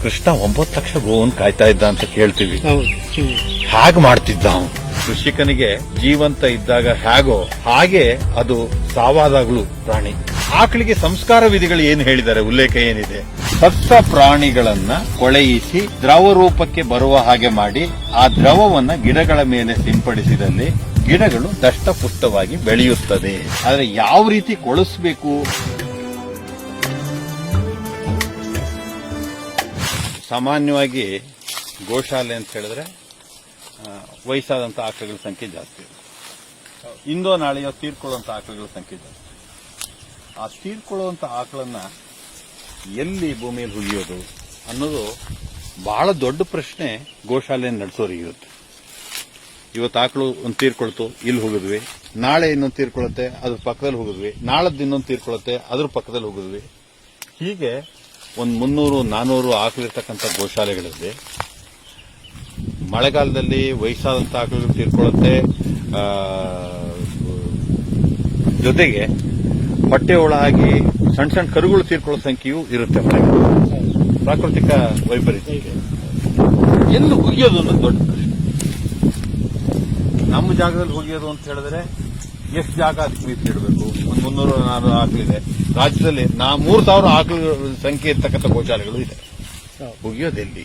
ಕೃಷ್ಣ 9 ಲಕ್ಷ ಗೋವನ್ನು ಕಾಯ್ತಾ ಇದ್ದ ಅಂತ ಕೇಳ್ತೀವಿ. ಹಾಗೆ ಮಾಡ್ತಿದ್ದ ಅವನು. ಕೃಷಿಕನಿಗೆ ಜೀವಂತ ಇದ್ದಾಗ ಹೇಗೋ ಹಾಗೆ ಅದು ಸಾವಾದಾಗ್ಲೂ ಪ್ರಾಣಿ. ಆಕಳಿಗೆ ಸಂಸ್ಕಾರ ವಿಧಿಗಳು ಏನು ಹೇಳಿದ್ದಾರೆ, ಉಲ್ಲೇಖ ಏನಿದೆ? ಸತ್ತ ಪ್ರಾಣಿಗಳನ್ನ ಕೊಳೆಯಿಸಿ ದ್ರವ ರೂಪಕ್ಕೆ ಬರುವ ಹಾಗೆ ಮಾಡಿ ಆ ದ್ರವವನ್ನ ಗಿಡಗಳ ಮೇಲೆ ಸಿಂಪಡಿಸಿದಲ್ಲಿ ಗಿಡಗಳು ದಷ್ಟಪುಷ್ಟವಾಗಿ ಬೆಳೆಯುತ್ತದೆ. ಆದರೆ ಯಾವ ರೀತಿ ಕೊಳಿಸಬೇಕು? ಸಾಮಾನ್ಯವಾಗಿ ಗೋಶಾಲೆ ಅಂತ ಹೇಳಿದ್ರೆ ವಯಸ್ಸಾದಂಥ ಆಕಳುಗಳ ಸಂಖ್ಯೆ ಜಾಸ್ತಿ ಇದೆ. ಇಂದೋ ನಾಳೆಯೋ ತೀರ್ಕೊಳ್ಳುವಂಥ ಆಕಳುಗಳ ಸಂಖ್ಯೆ ಜಾಸ್ತಿ. ಆ ತೀರ್ಕೊಳ್ಳುವಂಥ ಆಕಳನ್ನ ಎಲ್ಲಿ ಭೂಮಿಯಲ್ಲಿ ಹುಗಿಯೋದು ಅನ್ನೋದು ಬಹಳ ದೊಡ್ಡ ಪ್ರಶ್ನೆ ಗೋಶಾಲೆಯನ್ನು ನಡೆಸೋರಿಗೆ ಇರುತ್ತೆ. ಇವತ್ತು ಆಕಳು ಒಂದು ತೀರ್ಕೊಳ್ತು, ಇಲ್ಲಿ ಹೋಗಿದ್ವಿ. ನಾಳೆ ಇನ್ನೊಂದು ತೀರ್ಕೊಳ್ಳುತ್ತೆ, ಅದ್ರ ಪಕ್ಕದಲ್ಲಿ ಹೋಗಿದ್ವಿ. ನಾಳದ್ದು ಇನ್ನೊಂದು ತೀರ್ಕೊಳ್ಳುತ್ತೆ, ಅದ್ರ ಪಕ್ಕದಲ್ಲಿ ಹೋಗಿದ್ವಿ. ಹೀಗೆ ಒಂದು 300-400 ಆಕಳಿರ್ತಕ್ಕಂಥ ಗೋಶಾಲೆಗಳಲ್ಲಿ ಮಳೆಗಾಲದಲ್ಲಿ ವಯಸ್ಸಾದಂಥ ಆಕಳುಗಳು ತೀರ್ಕೊಳ್ಳುತ್ತೆ. ಜೊತೆಗೆ ಹೊಟ್ಟೆ ಒಳಗಾಗಿ ಸಣ್ಣ ಸಣ್ಣ ಕರುಗಳು ತೀರ್ಕೊಳ್ಳೋ ಸಂಖ್ಯೆಯೂ ಇರುತ್ತೆ. ಮಳೆಗಾಲ ಪ್ರಾಕೃತಿಕ ವೈಪರೀತ್ಯಕ್ಕೆ ಎಲ್ಲಿ ಹುಗಿಯೋದು ಅನ್ನೋದು ದೊಡ್ಡ ಪ್ರಶ್ನೆ. ನಮ್ಮ ಜಾಗದಲ್ಲಿ ಹುಗಿಯೋದು ಅಂತ ಹೇಳಿದ್ರೆ ಎಷ್ಟು ಜಾಗ ಅದಕ್ಕೆ ಮೀಸಲಿಡಬೇಕು? ಒಂದು 300-400 ಆಕಳಿದೆ. ರಾಜ್ಯದಲ್ಲಿ 3000 ಆಕಳು ಸಂಖ್ಯೆ ಇರ್ತಕ್ಕಂಥ ಗೋಶಾಲೆಗಳು ಇದೆ. ಹುಗಿಯೋದೆಲ್ಲಿ?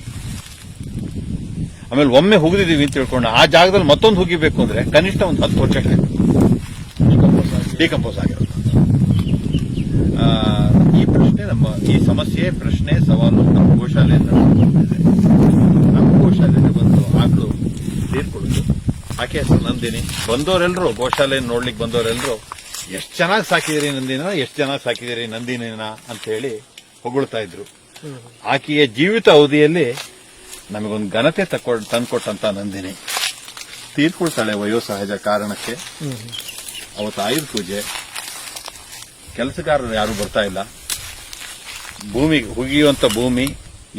ಆಮೇಲೆ ಒಮ್ಮೆ ಹುಗಿದಿದ್ದೀವಿ ಅಂತ ತಿಳ್ಕೊಂಡು ಆ ಜಾಗದಲ್ಲಿ ಮತ್ತೊಂದು ಹುಗಿಬೇಕು ಅಂದ್ರೆ ಕನಿಷ್ಠ ಒಂದು 10 ವರ್ಷ ಡಿಕಂಪೋಸ್ ಆಗಿರುತ್ತೆ. ಈ ಪ್ರಶ್ನೆ ಈ ಸಮಸ್ಯೆ ಪ್ರಶ್ನೆ ಸವಾಲು ನಮ್ಮ ಗೋಶಾಲೆಯಿಂದ ನಮ್ಮ ಗೋಶಾಲೆಯಲ್ಲಿ ಒಂದು ಆಕಳು ತೀರ್ಕೊಳ್ಳೋದು. ಆಕೆ ಹೆಸರು ನಂದಿನಿ. ಬಂದವರೆಲ್ಲರೂ ಗೋಶಾಲೆಯನ್ನು ನೋಡ್ಲಿಕ್ಕೆ ಬಂದವರೆಲ್ಲರೂ ಎಷ್ಟು ಚೆನ್ನಾಗಿ ಸಾಕಿದಿರಿ ನಂದಿನ, ಎಷ್ಟು ಚೆನ್ನಾಗಿ ಸಾಕಿದಿರಿ ನಂದಿನಿನ ಅಂತ ಹೇಳಿ ಹೊಗಳ್ತಾ ಇದ್ರು. ಆಕೆಯ ಜೀವಿತ ಅವಧಿಯಲ್ಲಿ ನಮಗೊಂದು ಘನತೆ ತಂದ್ಕೊಟ್ಟಂತ ನಂದಿನಿ ತೀರ್ಕೊಳ್ತಾಳೆ ವಯೋಸಹಜ ಕಾರಣಕ್ಕೆ. ಅವತ್ತು ಆಯುಧ ಪೂಜೆ, ಕೆಲಸಗಾರರು ಯಾರು ಬರ್ತಾ ಇಲ್ಲ. ಭೂಮಿ ಹುಗಿಯುವಂತ ಭೂಮಿ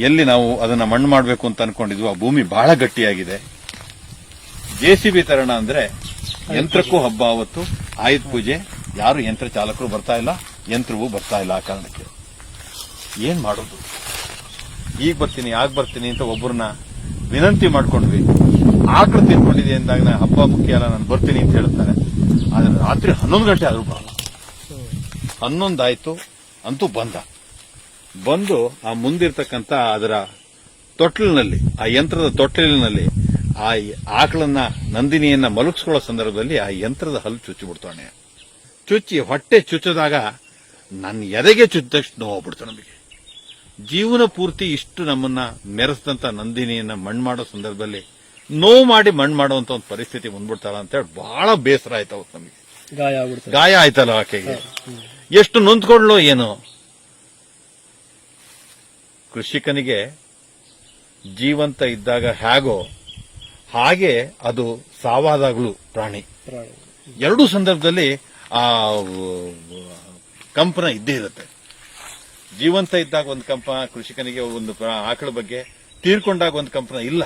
ಎಲ್ಲಿ ನಾವು ಅದನ್ನ ಮಣ್ಣು ಮಾಡಬೇಕು ಅಂತ ಅನ್ಕೊಂಡಿದ್ವು, ಆ ಭೂಮಿ ಬಹಳ ಗಟ್ಟಿಯಾಗಿದೆ. ಜೆಸಿಬಿ ತರಣ ಅಂದ್ರೆ ಯಂತ್ರಕ್ಕೂ ಹಬ್ಬ. ಅವತ್ತು ಆಯುಧ ಪೂಜೆ, ಯಾರು ಯಂತ್ರ ಚಾಲಕರು ಬರ್ತಾ ಇಲ್ಲ, ಯಂತ್ರವೂ ಬರ್ತಾ ಇಲ್ಲ. ಆ ಕಾರಣಕ್ಕೆ ಏನ್ ಮಾಡೋದು? ಈಗ ಬರ್ತೀನಿ, ಆಗ ಬರ್ತೀನಿ ಅಂತ ಒಬ್ಬರನ್ನ ವಿನಂತಿ ಮಾಡ್ಕೊಂಡ್ವಿ. ಆಕಳು ತಿನ್ಕೊಂಡಿದೆ ಅಂದಾಗ ಹಬ್ಬ ಮುಖ್ಯ ಅಲ್ಲ, ನಾನು ಬರ್ತೀನಿ ಅಂತ ಹೇಳ್ತಾರೆ. ಆದ್ರೆ ರಾತ್ರಿ 11 ಗಂಟೆ ಆದ್ರೂ ಬರಲ್ಲ. 11 ಆಯ್ತು ಅಂತೂ ಬಂದು ಆ ಮುಂದಿರ್ತಕ್ಕಂಥ ಅದರ ತೊಟ್ಲಿನಲ್ಲಿ, ಆ ಯಂತ್ರದ ತೊಟ್ಲಿನಲ್ಲಿ ಆ ಆಕಳನ್ನ ನಂದಿನಿಯನ್ನ ಮಲಗಿಸ್ಕೊಳ್ಳೋ ಸಂದರ್ಭದಲ್ಲಿ ಆ ಯಂತ್ರದ ಹಲ್ಲು ಚುಚ್ಚಿಬಿಡ್ತಾನೆ. ಚುಚ್ಚಿ ಹೊಟ್ಟೆ ಚುಚ್ಚಿದಾಗ ನನ್ನ ಎದೆಗೆ ಚುಚ್ಚದಷ್ಟು ನೋವಾಗ್ಬಿಡ್ತು ನಮಗೆ. ಜೀವನ ಪೂರ್ತಿ ಇಷ್ಟು ನಮ್ಮನ್ನ ಮೆರೆಸಿದಂತ ನಂದಿನಿಯನ್ನ ಮಣ್ಣು ಮಾಡೋ ಸಂದರ್ಭದಲ್ಲಿ ನೋವು ಮಾಡಿ ಮಣ್ಣು ಮಾಡುವಂತ ಒಂದು ಪರಿಸ್ಥಿತಿ ಬಂದ್ಬಿಡ್ತಾಳ ಅಂತ ಹೇಳಿ ಬಹಳ ಬೇಸರ ಆಯ್ತು ಅವತ್ತು ನಮಗೆ. ಗಾಯ ಆಯ್ತಲ್ಲ ಆಕೆಗೆ. ಎಷ್ಟು ನೊಂದ್ಕೊಂಡ್ಲೋ ಏನೋ. ಕೃಷಿಕನಿಗೆ ಜೀವಂತ ಇದ್ದಾಗ ಹೇಗೋ ಹಾಗೆ ಅದು ಸಾವಾದಾಗ್ಲೂ ಪ್ರಾಣಿ. ಎರಡೂ ಸಂದರ್ಭದಲ್ಲಿ ಆ ಕಂಪನ ಇದ್ದೇ ಇರುತ್ತೆ. ಜೀವಂತ ಇದ್ದಾಗ ಒಂದು ಕಂಪನ ಕೃಷಿಕನಿಗೆ, ಒಂದು ಆಕಳ ಬಗ್ಗೆ ತೀರ್ಕೊಂಡಾಗ ಒಂದು ಕಂಪನ ಇಲ್ಲ.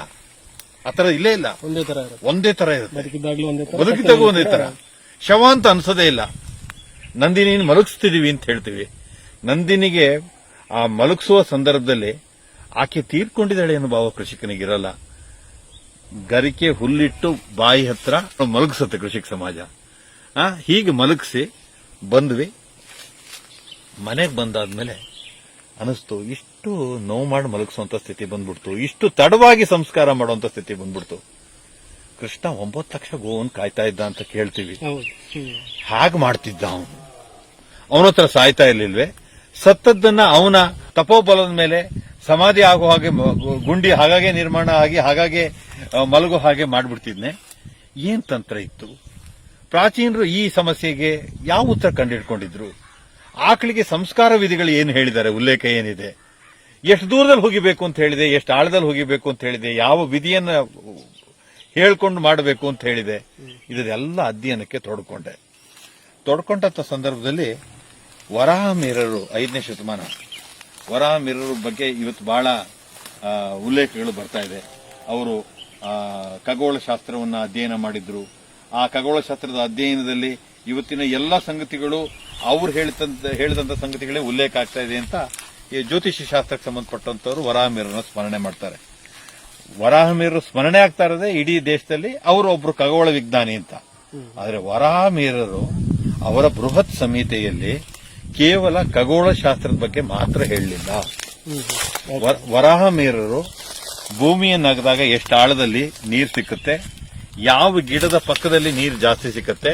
ಆ ತರ ಇಲ್ಲೇ ಇಲ್ಲ, ಒಂದೇ ತರ ಇರುತ್ತೆ. ಬದುಕಿದ್ದಾಗೂ ಒಂದೇ ತರ. ಶವ ಅಂತ ಅನ್ಸೋದೇ ಇಲ್ಲ. ನಂದಿನಿ ಮಲಗಿಸ್ತಿದೀವಿ ಅಂತ ಹೇಳ್ತೀವಿ. ನಂದಿನಿಗೆ ಆ ಮಲಗಿಸುವ ಸಂದರ್ಭದಲ್ಲಿ ಆಕೆ ತೀರ್ಕೊಂಡಿದ್ದಾಳೆ ಅನ್ನೋ ಭಾವ ಕೃಷಿಕನಿಗಿರಲ್ಲ. ಗರಿಕೆ ಹುಲ್ಲಿಟ್ಟು ಬಾಯಿ ಹತ್ರ ಮಲಗಿಸುತ್ತೆ ಕೃಷಿಕ ಸಮಾಜ. ಹೀಗೆ ಮಲಗಿಸಿ ಬಂದ್ವಿ. ಮನೆಗೆ ಬಂದಾದ್ಮೇಲೆ ಅನಿಸ್ತು, ಇಷ್ಟು ನೋವು ಮಾಡಿ ಮಲಗಿಸುವಂತ ಸ್ಥಿತಿ ಬಂದ್ಬಿಡ್ತು, ಇಷ್ಟು ತಡವಾಗಿ ಸಂಸ್ಕಾರ ಮಾಡುವಂತ ಸ್ಥಿತಿ ಬಂದ್ಬಿಡ್ತು. ಕೃಷ್ಣ 9 ಲಕ್ಷ ಗೋವನ್ನು ಕಾಯ್ತಾ ಇದ್ದ ಅಂತ ಕೇಳ್ತೀವಿ. ಹಾಗೆ ಮಾಡ್ತಿದ್ದ ಅವನು. ಅವನ ಹತ್ರ ಸಾಯ್ತಾ ಇರ್ಲಿಲ್ವೇ? ಸತ್ತದ್ದನ್ನ ಅವನ ತಪೋಬಲದ ಮೇಲೆ ಸಮಾಧಿ ಆಗೋ ಹಾಗೆ, ಗುಂಡಿ ಹಾಗಾಗಿ ನಿರ್ಮಾಣ ಆಗಿ ಹಾಗಾಗಿ ಮಲಗೋ ಹಾಗೆ ಮಾಡ್ಬಿಡ್ತಿದ್ನೆ. ಏನ್ ತಂತ್ರ ಇತ್ತು? ಪ್ರಾಚೀನರು ಈ ಸಮಸ್ಯೆಗೆ ಯಾವ ಉತ್ತರ ಕಂಡಿಡ್ಕೊಂಡಿದ್ರು? ಆಕಳಿಗೆ ಸಂಸ್ಕಾರ ವಿಧಿಗಳು ಏನು ಹೇಳಿದ್ದಾರೆ, ಉಲ್ಲೇಖ ಏನಿದೆ? ಎಷ್ಟು ದೂರದಲ್ಲಿ ಹೋಗಿಬೇಕು ಅಂತ ಹೇಳಿದೆ, ಎಷ್ಟು ಆಳದಲ್ಲಿ ಹೋಗಿಬೇಕು ಅಂತ ಹೇಳಿದೆ, ಯಾವ ವಿಧಿಯನ್ನ ಹೇಳ್ಕೊಂಡು ಮಾಡಬೇಕು ಅಂತ ಹೇಳಿದೆ. ಇದೆಲ್ಲ ಅಧ್ಯಯನಕ್ಕೆ ತೊಡ್ಕೊಂಡಂತ ಸಂದರ್ಭದಲ್ಲಿ ವರಾಹ ಮಿಹಿರರು 5ನೇ ಶತಮಾನ, ವರಾಹ ಮಿಹಿರರ ಬಗ್ಗೆ ಇವತ್ತು ಬಹಳ ಉಲ್ಲೇಖಗಳು ಬರ್ತಾ ಇದೆ. ಅವರು ಖಗೋಳ ಶಾಸ್ತ್ರವನ್ನ ಅಧ್ಯಯನ ಮಾಡಿದ್ರು. ಆ ಖಗೋಳಶಾಸ್ತ್ರದ ಅಧ್ಯಯನದಲ್ಲಿ ಇವತ್ತಿನ ಎಲ್ಲ ಸಂಗತಿಗಳು ಅವ್ರು ಹೇಳಿದಂತ ಸಂಗತಿಗಳೇ ಉಲ್ಲೇಖ ಆಗ್ತಾ ಇದೆ ಅಂತ ಜ್ಯೋತಿಷ್ಯ ಶಾಸ್ತ್ರಕ್ಕೆ ಸಂಬಂಧಪಟ್ಟಂತವರು ವರಾಹಮಿಹಿರನ ಸ್ಮರಣೆ ಮಾಡ್ತಾರೆ. ವರಾಹಮಿಹಿರರು ಸ್ಮರಣೆ ಆಗ್ತಾ ಇರೋದೇ ಇಡೀ ದೇಶದಲ್ಲಿ ಅವರು ಒಬ್ರು ಖಗೋಳ ವಿಜ್ಞಾನಿ ಅಂತ. ಆದ್ರೆ ವರಾಹಮಿಹಿರರು ಅವರ ಬೃಹತ್ ಸಂಹಿತೆಯಲ್ಲಿ ಕೇವಲ ಖಗೋಳ ಶಾಸ್ತ್ರದ ಬಗ್ಗೆ ಮಾತ್ರ ಹೇಳಲಿಲ್ಲ. ವರಾಹಮಿಹಿರರು ಭೂಮಿಯನ್ನು ಅಗೆದಾಗ ಎಷ್ಟು ಆಳದಲ್ಲಿ ನೀರು ಸಿಕ್ಕುತ್ತೆ, ಯಾವ ಗಿಡದ ಪಕ್ಕದಲ್ಲಿ ನೀರು ಜಾಸ್ತಿ ಸಿಕ್ಕುತ್ತೆ,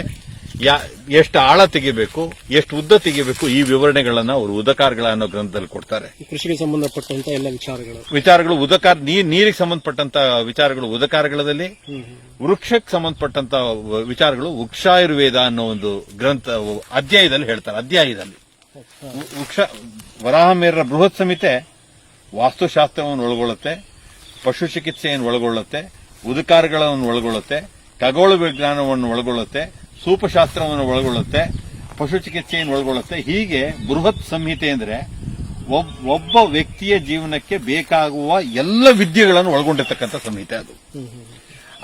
ಎಷ್ಟು ಆಳ ತೆಗಿಬೇಕು, ಎಷ್ಟು ಉದ್ದ ತೆಗಿಬೇಕು, ಈ ವಿವರಣೆಗಳನ್ನ ಅವರು ಉದಕಾರಗಳ ಅನ್ನೋ ಗ್ರಂಥದಲ್ಲಿ ಕೊಡ್ತಾರೆ. ಕೃಷಿಗೆ ಸಂಬಂಧಪಟ್ಟಂತ ಎಲ್ಲ ವಿಚಾರಗಳು ನೀರಿಗೆ ಸಂಬಂಧಪಟ್ಟಂತ ವಿಚಾರಗಳು ಉದಕಾರಗಳಲ್ಲಿ, ವೃಕ್ಷಕ್ಕೆ ಸಂಬಂಧಪಟ್ಟಂತ ವಿಚಾರಗಳು ವೃಕ್ಷಾಯುರ್ವೇದ ಅನ್ನೋ ಒಂದು ಗ್ರಂಥ ಅಧ್ಯಾಯದಲ್ಲಿ ಹೇಳ್ತಾರೆ. ಅಧ್ಯಾಯದಲ್ಲಿ ವರಾಹಮಿಹಿರರ ಬೃಹತ್ ಸಂಹಿತೆ ವಾಸ್ತುಶಾಸ್ತ್ರವನ್ನು ಒಳಗೊಳ್ಳುತ್ತೆ, ಪಶು ಚಿಕಿತ್ಸೆಯನ್ನು ಒಳಗೊಳ್ಳುತ್ತೆ, ಉದಕಾರಗಳನ್ನು ಒಳಗೊಳ್ಳುತ್ತೆ, ಖಗೋಳ ವಿಜ್ಞಾನವನ್ನು ಒಳಗೊಳ್ಳುತ್ತೆ, ಸೂಪಶಾಸ್ತ್ರವನ್ನು ಒಳಗೊಳ್ಳುತ್ತೆ, ಪಶು ಚಿಕಿತ್ಸೆಯನ್ನು ಒಳಗೊಳ್ಳುತ್ತೆ. ಹೀಗೆ ಬೃಹತ್ ಸಂಹಿತೆ ಅಂದ್ರೆ ಒಬ್ಬ ವ್ಯಕ್ತಿಯ ಜೀವನಕ್ಕೆ ಬೇಕಾಗುವ ಎಲ್ಲ ವಿದ್ಯೆಗಳನ್ನು ಒಳಗೊಂಡಿರ್ತಕ್ಕಂಥ ಸಂಹಿತೆ ಅದು.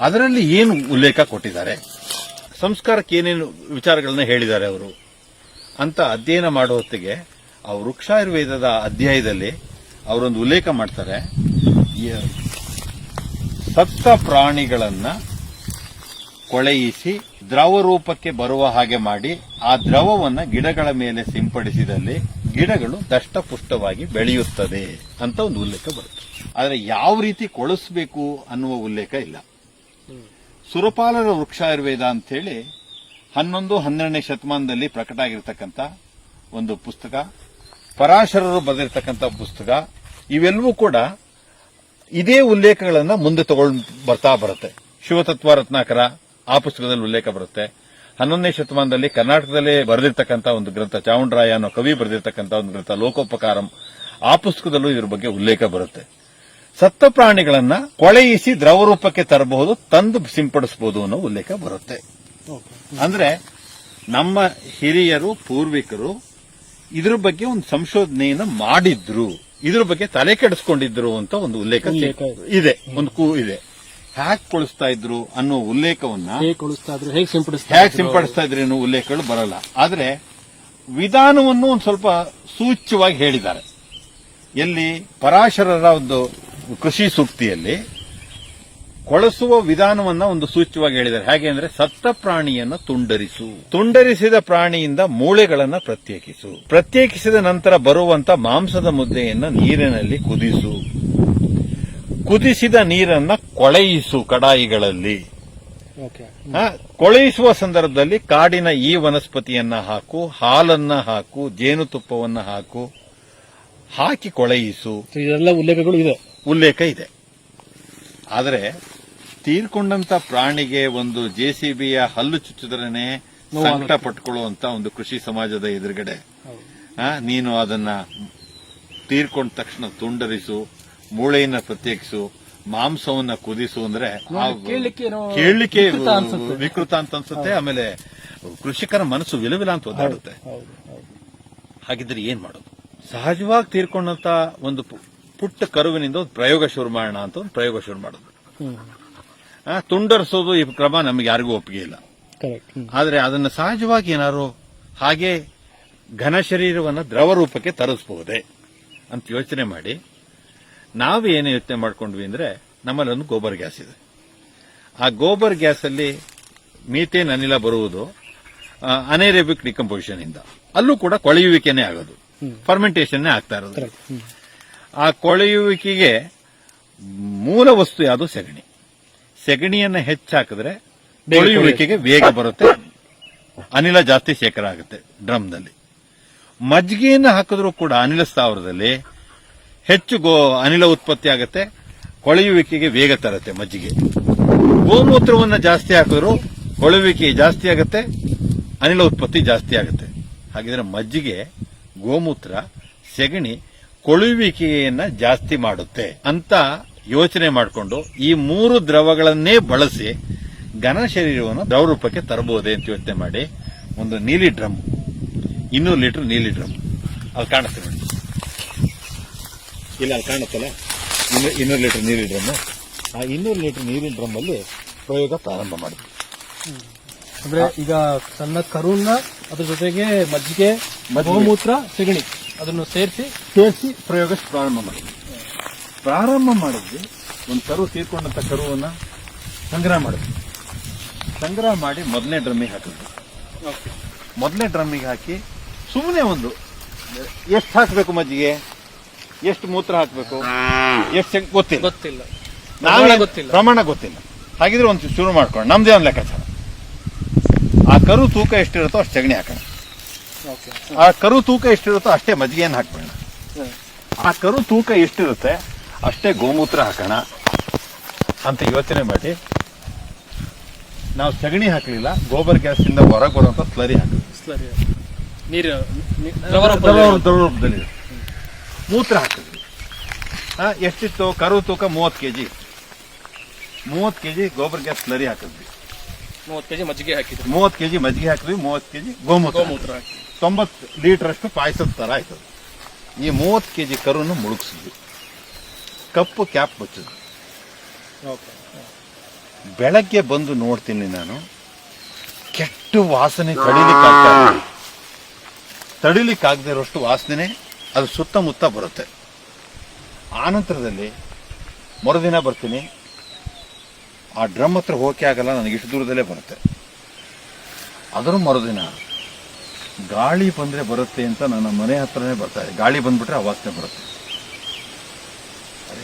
ಅದರಲ್ಲಿ ಏನು ಉಲ್ಲೇಖ ಕೊಟ್ಟಿದ್ದಾರೆ, ಸಂಸ್ಕಾರಕ್ಕೆ ಏನೇನು ವಿಚಾರಗಳನ್ನ ಹೇಳಿದ್ದಾರೆ ಅವರು ಅಂತ ಅಧ್ಯಯನ ಮಾಡುವ ಹೊತ್ತಿಗೆ ಆ ವೃಕ್ಷಾಯುರ್ವೇದದ ಅಧ್ಯಾಯದಲ್ಲಿ ಅವರೊಂದು ಉಲ್ಲೇಖ ಮಾಡ್ತಾರೆ. ಸತ್ತ ಪ್ರಾಣಿಗಳನ್ನ ಕೊಳೆಯಿಸಿ ದ್ರವ ರೂಪಕ್ಕೆ ಬರುವ ಹಾಗೆ ಮಾಡಿ ಆ ದ್ರವವನ್ನ ಗಿಡಗಳ ಮೇಲೆ ಸಿಂಪಡಿಸಿದಲ್ಲಿ ಗಿಡಗಳು ದಷ್ಟಪುಷ್ಟವಾಗಿ ಬೆಳೆಯುತ್ತದೆ ಅಂತ ಒಂದು ಉಲ್ಲೇಖ ಬರುತ್ತೆ. ಆದರೆ ಯಾವ ರೀತಿ ಕೊಳಿಸಬೇಕು ಅನ್ನುವ ಉಲ್ಲೇಖ ಇಲ್ಲ. ಸುರಪಾಲರ ವೃಕ್ಷಾಯುರ್ವೇದ ಅಂತ ಹೇಳಿ 11-12ನೇ ಶತಮಾನದಲ್ಲಿ ಪ್ರಕಟ ಆಗಿರತಕ್ಕಂಥ ಒಂದು ಪುಸ್ತಕ, ಪರಾಶರರು ಬರೆದಿರತಕ್ಕಂಥ ಪುಸ್ತಕ, ಇವೆಲ್ಲವೂ ಕೂಡ ಇದೇ ಉಲ್ಲೇಖಗಳನ್ನ ಮುಂದೆ ತಗೊಂಡು ಬರ್ತಾ ಬರುತ್ತೆ. ಶಿವತತ್ವ ರತ್ನಾಕರ ಆ ಪುಸ್ತಕದಲ್ಲಿ ಉಲ್ಲೇಖ ಬರುತ್ತೆ. 11ನೇ ಶತಮಾನದಲ್ಲಿ ಕರ್ನಾಟಕದಲ್ಲೇ ಬರೆದಿರ್ತಕ್ಕಂಥ ಒಂದು ಗ್ರಂಥ, ಚಾವುಂಡರಾಯ ಅನ್ನೋ ಕವಿ ಬರೆದಿರ್ತಕ್ಕಂಥ ಒಂದು ಗ್ರಂಥ ಲೋಕೋಪಕಾರಂ, ಆ ಪುಸ್ತಕದಲ್ಲೂ ಇದ್ರ ಬಗ್ಗೆ ಉಲ್ಲೇಖ ಬರುತ್ತೆ. ಸತ್ತ ಪ್ರಾಣಿಗಳನ್ನ ಕೊಳೆಯಿಸಿ ದ್ರವ ರೂಪಕ್ಕೆ ತರಬಹುದು, ತಂದು ಸಿಂಪಡಿಸಬಹುದು ಅನ್ನೋ ಉಲ್ಲೇಖ ಬರುತ್ತೆ. ಅಂದ್ರೆ ನಮ್ಮ ಹಿರಿಯರು ಪೂರ್ವಿಕರು ಇದ್ರ ಬಗ್ಗೆ ಒಂದು ಸಂಶೋಧನೆಯನ್ನು ಮಾಡಿದ್ರು, ಇದ್ರ ಬಗ್ಗೆ ತಲೆ ಕೆಡಿಸ್ಕೊಂಡಿದ್ರು ಅಂತ ಒಂದು ಉಲ್ಲೇಖ ಇದೆ, ಒಂದು ಇದೆ. ಹ್ಯಾಕ್ ಕೊಳಿಸ್ತಾ ಇದ್ರು ಅನ್ನೋ ಉಲ್ಲೇಖವನ್ನ, ಹೇಗೆ ಸಿಂಪಡಿಸ್ತಾ ಇದ್ರು ಅನ್ನೋ ಉಲ್ಲೇಖಗಳು ಬರಲ್ಲ. ಆದ್ರೆ ವಿಧಾನವನ್ನು ಒಂದು ಸ್ವಲ್ಪ ಸೂಚ್ಯವಾಗಿ ಹೇಳಿದ್ದಾರೆ. ಎಲ್ಲಿ ಪರಾಶರರ ಒಂದು ಕೃಷಿ ಸೂಕ್ತಿಯಲ್ಲಿ ಕೊಳಸುವ ವಿಧಾನವನ್ನ ಒಂದು ಸೂಚ್ಯವಾಗಿ ಹೇಳಿದ್ದಾರೆ. ಹೇಗೆ ಅಂದ್ರೆ ಸತ್ತ ಪ್ರಾಣಿಯನ್ನ ತುಂಡರಿಸಿದ ಪ್ರಾಣಿಯಿಂದ ಮೂಳೆಗಳನ್ನ ಪ್ರತ್ಯೇಕಿಸಿದ ನಂತರ ಬರುವಂತ ಮಾಂಸದ ಮುದ್ದೆಯನ್ನ ನೀರಿನಲ್ಲಿ ಕುದಿಸಿದ ನೀರನ್ನ ಕೊಳೆಯಿಸು ಕಡಾಯಿಗಳಲ್ಲಿ. ಕೊಳೆಯಿಸುವ ಸಂದರ್ಭದಲ್ಲಿ ಕಾಡಿನ ಈ ವನಸ್ಪತಿಯನ್ನ ಹಾಕು, ಹಾಲನ್ನ ಹಾಕು, ಜೇನುತುಪ್ಪವನ್ನ ಹಾಕಿ ಕೊಳೆಯಿಸು. ಇದೆಲ್ಲ ಉಲ್ಲೇಖಗಳು ಇದೆ, ಉಲ್ಲೇಖ ಇದೆ. ಆದರೆ ತೀರ್ಕೊಂಡಂತ ಪ್ರಾಣಿಗೆ ಒಂದು ಜೆಸಿಬಿಯ ಹಲ್ಲು ಚುಚ್ಚಿದ್ರೇನೆ ಸಂಕಟ ಪಟ್ಕೊಳ್ಳುವಂತ ಒಂದು ಕೃಷಿ ಸಮಾಜದ ಎದುರುಗಡೆ ನೀನು ಅದನ್ನ ತೀರ್ಕೊಂಡ ತಕ್ಷಣ ತುಂಡರಿಸು, ಮೂಳೆಯನ್ನ ಪ್ರತ್ಯೇಕಿಸು, ಮಾಂಸವನ್ನ ಕುದಿಸು ಅಂದ್ರೆ ಕೇಳಲಿಕ್ಕೆ ವಿಕೃತ ಅಂತ ಅನ್ಸುತ್ತೆ. ಆಮೇಲೆ ಕೃಷಿಕರ ಮನಸ್ಸು ವಿಲವಿಲ ಅಂತ ಒದ್ದಾಡುತ್ತೆ. ಹಾಗಿದ್ರೆ ಏನ್ ಮಾಡೋದು? ಸಹಜವಾಗಿ ತೀರ್ಕೊಂಡಂತ ಒಂದು ಪುಟ್ಟ ಕರುವಿನಿಂದ ಒಂದು ಪ್ರಯೋಗ ಶುರು ಮಾಡೋಣ ಅಂತ ಒಂದು ಪ್ರಯೋಗ ಶುರು ಮಾಡೋದು. ತುಂಡರಿಸೋದು ಈ ಕ್ರಮ ನಮಗೆ ಯಾರಿಗೂ ಒಪ್ಪಿಗೆ ಇಲ್ಲ. ಆದ್ರೆ ಅದನ್ನು ಸಹಜವಾಗಿ ಏನಾದ್ರು ಹಾಗೆ ಘನ ಶರೀರವನ್ನು ದ್ರವ ರೂಪಕ್ಕೆ ತರಿಸಬಹುದೇ ಅಂತ ಯೋಚನೆ ಮಾಡಿ ನಾವೇನು ಯೋಚನೆ ಮಾಡ್ಕೊಂಡ್ವಿ ಅಂದ್ರೆ, ನಮ್ಮಲ್ಲಿ ಒಂದು ಗೋಬರ್ ಗ್ಯಾಸ್ ಇದೆ. ಆ ಗೋಬರ್ ಗ್ಯಾಸ್ ಅಲ್ಲಿ ಮೀಥೇನ್ ಅನಿಲ ಬರುವುದು ಅನೈರೇಬಿಕ್ ಡಿಕಂಪೋಸಿಷನ್ ಇಂದ. ಅಲ್ಲೂ ಕೂಡ ಕೊಳೆಯುವಿಕೆನೇ ಆಗೋದು, ಫರ್ಮೆಂಟೇಷನ್ ಆಗ್ತಾ ಇರೋದು. ಆ ಕೊಳೆಯುವಿಕೆಗೆ ಮೂಲ ವಸ್ತು ಯಾವುದು? ಸೆಗಣಿಯನ್ನ ಹೆಚ್ಚಾಕಿದ್ರೆ ಕೊಳೆಯುವಿಕೆಗೆ ವೇಗ ಬರುತ್ತೆ, ಅನಿಲ ಜಾಸ್ತಿ ಶೇಖರ ಆಗುತ್ತೆ ಡ್ರಮ್ನಲ್ಲಿ. ಮಜ್ಜಿಗೆಯನ್ನು ಹಾಕಿದ್ರೂ ಕೂಡ ಅನಿಲ ಸ್ಥಾವರದಲ್ಲಿ ಹೆಚ್ಚು ಅನಿಲ ಉತ್ಪತ್ತಿ ಆಗುತ್ತೆ, ಕೊಳೆಯುವಿಕೆಗೆ ವೇಗ ತರುತ್ತೆ ಮಜ್ಜಿಗೆ. ಗೋಮೂತ್ರವನ್ನು ಜಾಸ್ತಿ ಹಾಕಿದ್ರು ಕೊಳೆಯುವಿಕೆ ಜಾಸ್ತಿ ಆಗುತ್ತೆ, ಅನಿಲ ಉತ್ಪತ್ತಿ ಜಾಸ್ತಿ ಆಗುತ್ತೆ. ಹಾಗಿದ್ರೆ ಮಜ್ಜಿಗೆ, ಗೋಮೂತ್ರ, ಸೆಗಣಿ ಕೊಳೆಯುವಿಕೆಯನ್ನ ಜಾಸ್ತಿ ಮಾಡುತ್ತೆ ಅಂತ ಯೋಚನೆ ಮಾಡಿಕೊಂಡು ಈ ಮೂರು ದ್ರವಗಳನ್ನೇ ಬಳಸಿ ಘನ ಶರೀರವನ್ನು ದ್ರವ ರೂಪಕ್ಕೆ ತರಬಹುದೇ ಅಂತ ಯೋಚನೆ ಮಾಡಿ ಒಂದು ನೀಲಿ ಡ್ರಮ್, 200 ಲೀಟರ್ ನೀಲಿ ಡ್ರಮ್, ಅಲ್ಲಿ ಕಾಣುತ್ತೆ ನೋಡಿ, ಇಲ್ಲ ಅಲ್ಲಿ ಕಾಣುತ್ತಲ್ಲ 200 ಲೀಟರ್ ನೀಲಿ ಡ್ರಮ್. ಆ 200 ಲೀಟರ್ ನೀರಿನ ಡ್ರಮ್ ಅಲ್ಲಿ ಪ್ರಯೋಗ ಪ್ರಾರಂಭ ಮಾಡಿದ್ವಿ. ಅಂದ್ರೆ ಈಗ ಸಣ್ಣ ಕರುನ ಅದ್ರ ಜೊತೆಗೆ ಮಜ್ಜಿಗೆ, ಗೋಮೂತ್ರ, ಸೆಗಣಿ ಅದನ್ನು ಸೇರಿಸಿ ಪ್ರಯೋಗ ಪ್ರಾರಂಭ ಮಾಡಿದ್ವಿ. ಒಂದು ಕರು ತೀರ್ಕೊಂಡಂತ ಕರುವನ್ನ ಸಂಗ್ರಹ ಮಾಡಿದ್ವಿ. ಸಂಗ್ರಹ ಮಾಡಿ ಮೊದಲನೇ ಡ್ರಮ್ಮಿಗೆ ಹಾಕಿದ್ವಿ. ಮೊದಲನೇ ಡ್ರಮ್ಮಿಗೆ ಹಾಕಿ ಸುಮ್ಮನೆ ಒಂದು ಎಷ್ಟು ಹಾಕಬೇಕು ಮಜ್ಜಿಗೆ, ಎಷ್ಟು ಮೂತ್ರ ಹಾಕಬೇಕು, ಎಷ್ಟು ಗೊತ್ತಿಲ್ಲ. ಪ್ರಮಾಣ ಗೊತ್ತಿಲ್ಲ. ಹಾಗಿದ್ರೆ ಒಂದು ಶುರು ಮಾಡ್ಕೊಂಡು ನಮ್ದೇ ಒಂದು ಲೆಕ್ಕಾಚಾರ. ಆ ಕರು ತೂಕ ಎಷ್ಟಿರುತ್ತೋ ಅಷ್ಟು ಸಗಣಿ ಹಾಕೋಣ. ಆ ಕರು ತೂಕ ಎಷ್ಟಿರುತ್ತೋ ಅಷ್ಟೇ ಮಜ್ಜಿಗೆಯನ್ನು ಹಾಕ್ಬೇಡ. ಆ ಕರು ತೂಕ ಎಷ್ಟಿರುತ್ತೆ ಅಷ್ಟೇ ಗೋಮೂತ್ರ ಹಾಕೋಣ ಅಂತ ಯೋಚನೆ ಮಾಡಿ ನಾವು ಸಗಣಿ ಹಾಕಲಿಲ್ಲ. ಗೋಬರ್ ಗ್ಯಾಸ್ ಇಂದ ಹೊರಗೆ ಬರುವಂತ ಸ್ಲರಿ ಹಾಕಿದ್ವಿ. ರೂಪದಲ್ಲಿ ಮೂತ್ರ ಹಾಕಿದ್ವಿ. ಎಷ್ಟಿತ್ತು ಕರು ತೂಕ 30 KG. 30 KG gobar gas slurry ಹಾಕಿದ್ವಿ. 30 ಕೆಜಿ ಮಜ್ಜಿಗೆ ಹಾಕಿದ್ವಿ. 30 ಕೆಜಿ ಮಜ್ಜಿಗೆ ಹಾಕಿದ್ವಿ. 30 ಕೆಜಿ ಗೋಮೂತ್ರ ಹಾಕಿ 90 ಲೀಟರ್ ಅಷ್ಟು ಪಾಯಸದ ತರ ಆಯ್ತದೆ. ಈ 30 ಕೆಜಿ ಕರುನ್ನು ಮುಳುಗಿಸಿದ್ವಿ. ಕಪ್ಪು ಕ್ಯಾಪ್ ಮುಚ್ಚಿದ್ವಿ. ಬೆಳಗ್ಗೆ ಬಂದು ನೋಡ್ತೀನಿ ನಾನು, ಕೆಟ್ಟ ವಾಸನೆ ತಡಿಲಿಕ್ಕಾಗದೇ ಇರೋಷ್ಟು ವಾಸನೆ ಅದು ಸುತ್ತಮುತ್ತ ಬರುತ್ತೆ. ಆನಂತರದಲ್ಲಿ ಮರುದಿನ ಬರ್ತೀನಿ. ಆ ಡ್ರಮ್ ಹತ್ರ ಹೋಗಕ್ಕೆ ಆಗಲ್ಲ, ನನಗೆ ಇಷ್ಟು ದೂರದಲ್ಲೇ ಬರುತ್ತೆ. ಅದರ ಮರುದಿನ ಗಾಳಿ ಬಂದ್ರೆ ಬರುತ್ತೆ ಅಂತ ನನ್ನ ಮನೆ ಹತ್ರನೇ ಬರ್ತಾ ಇದೆ. ಗಾಳಿ ಬಂದ್ಬಿಟ್ರೆ ಆ ವಾಸನೆ ಬರುತ್ತೆ.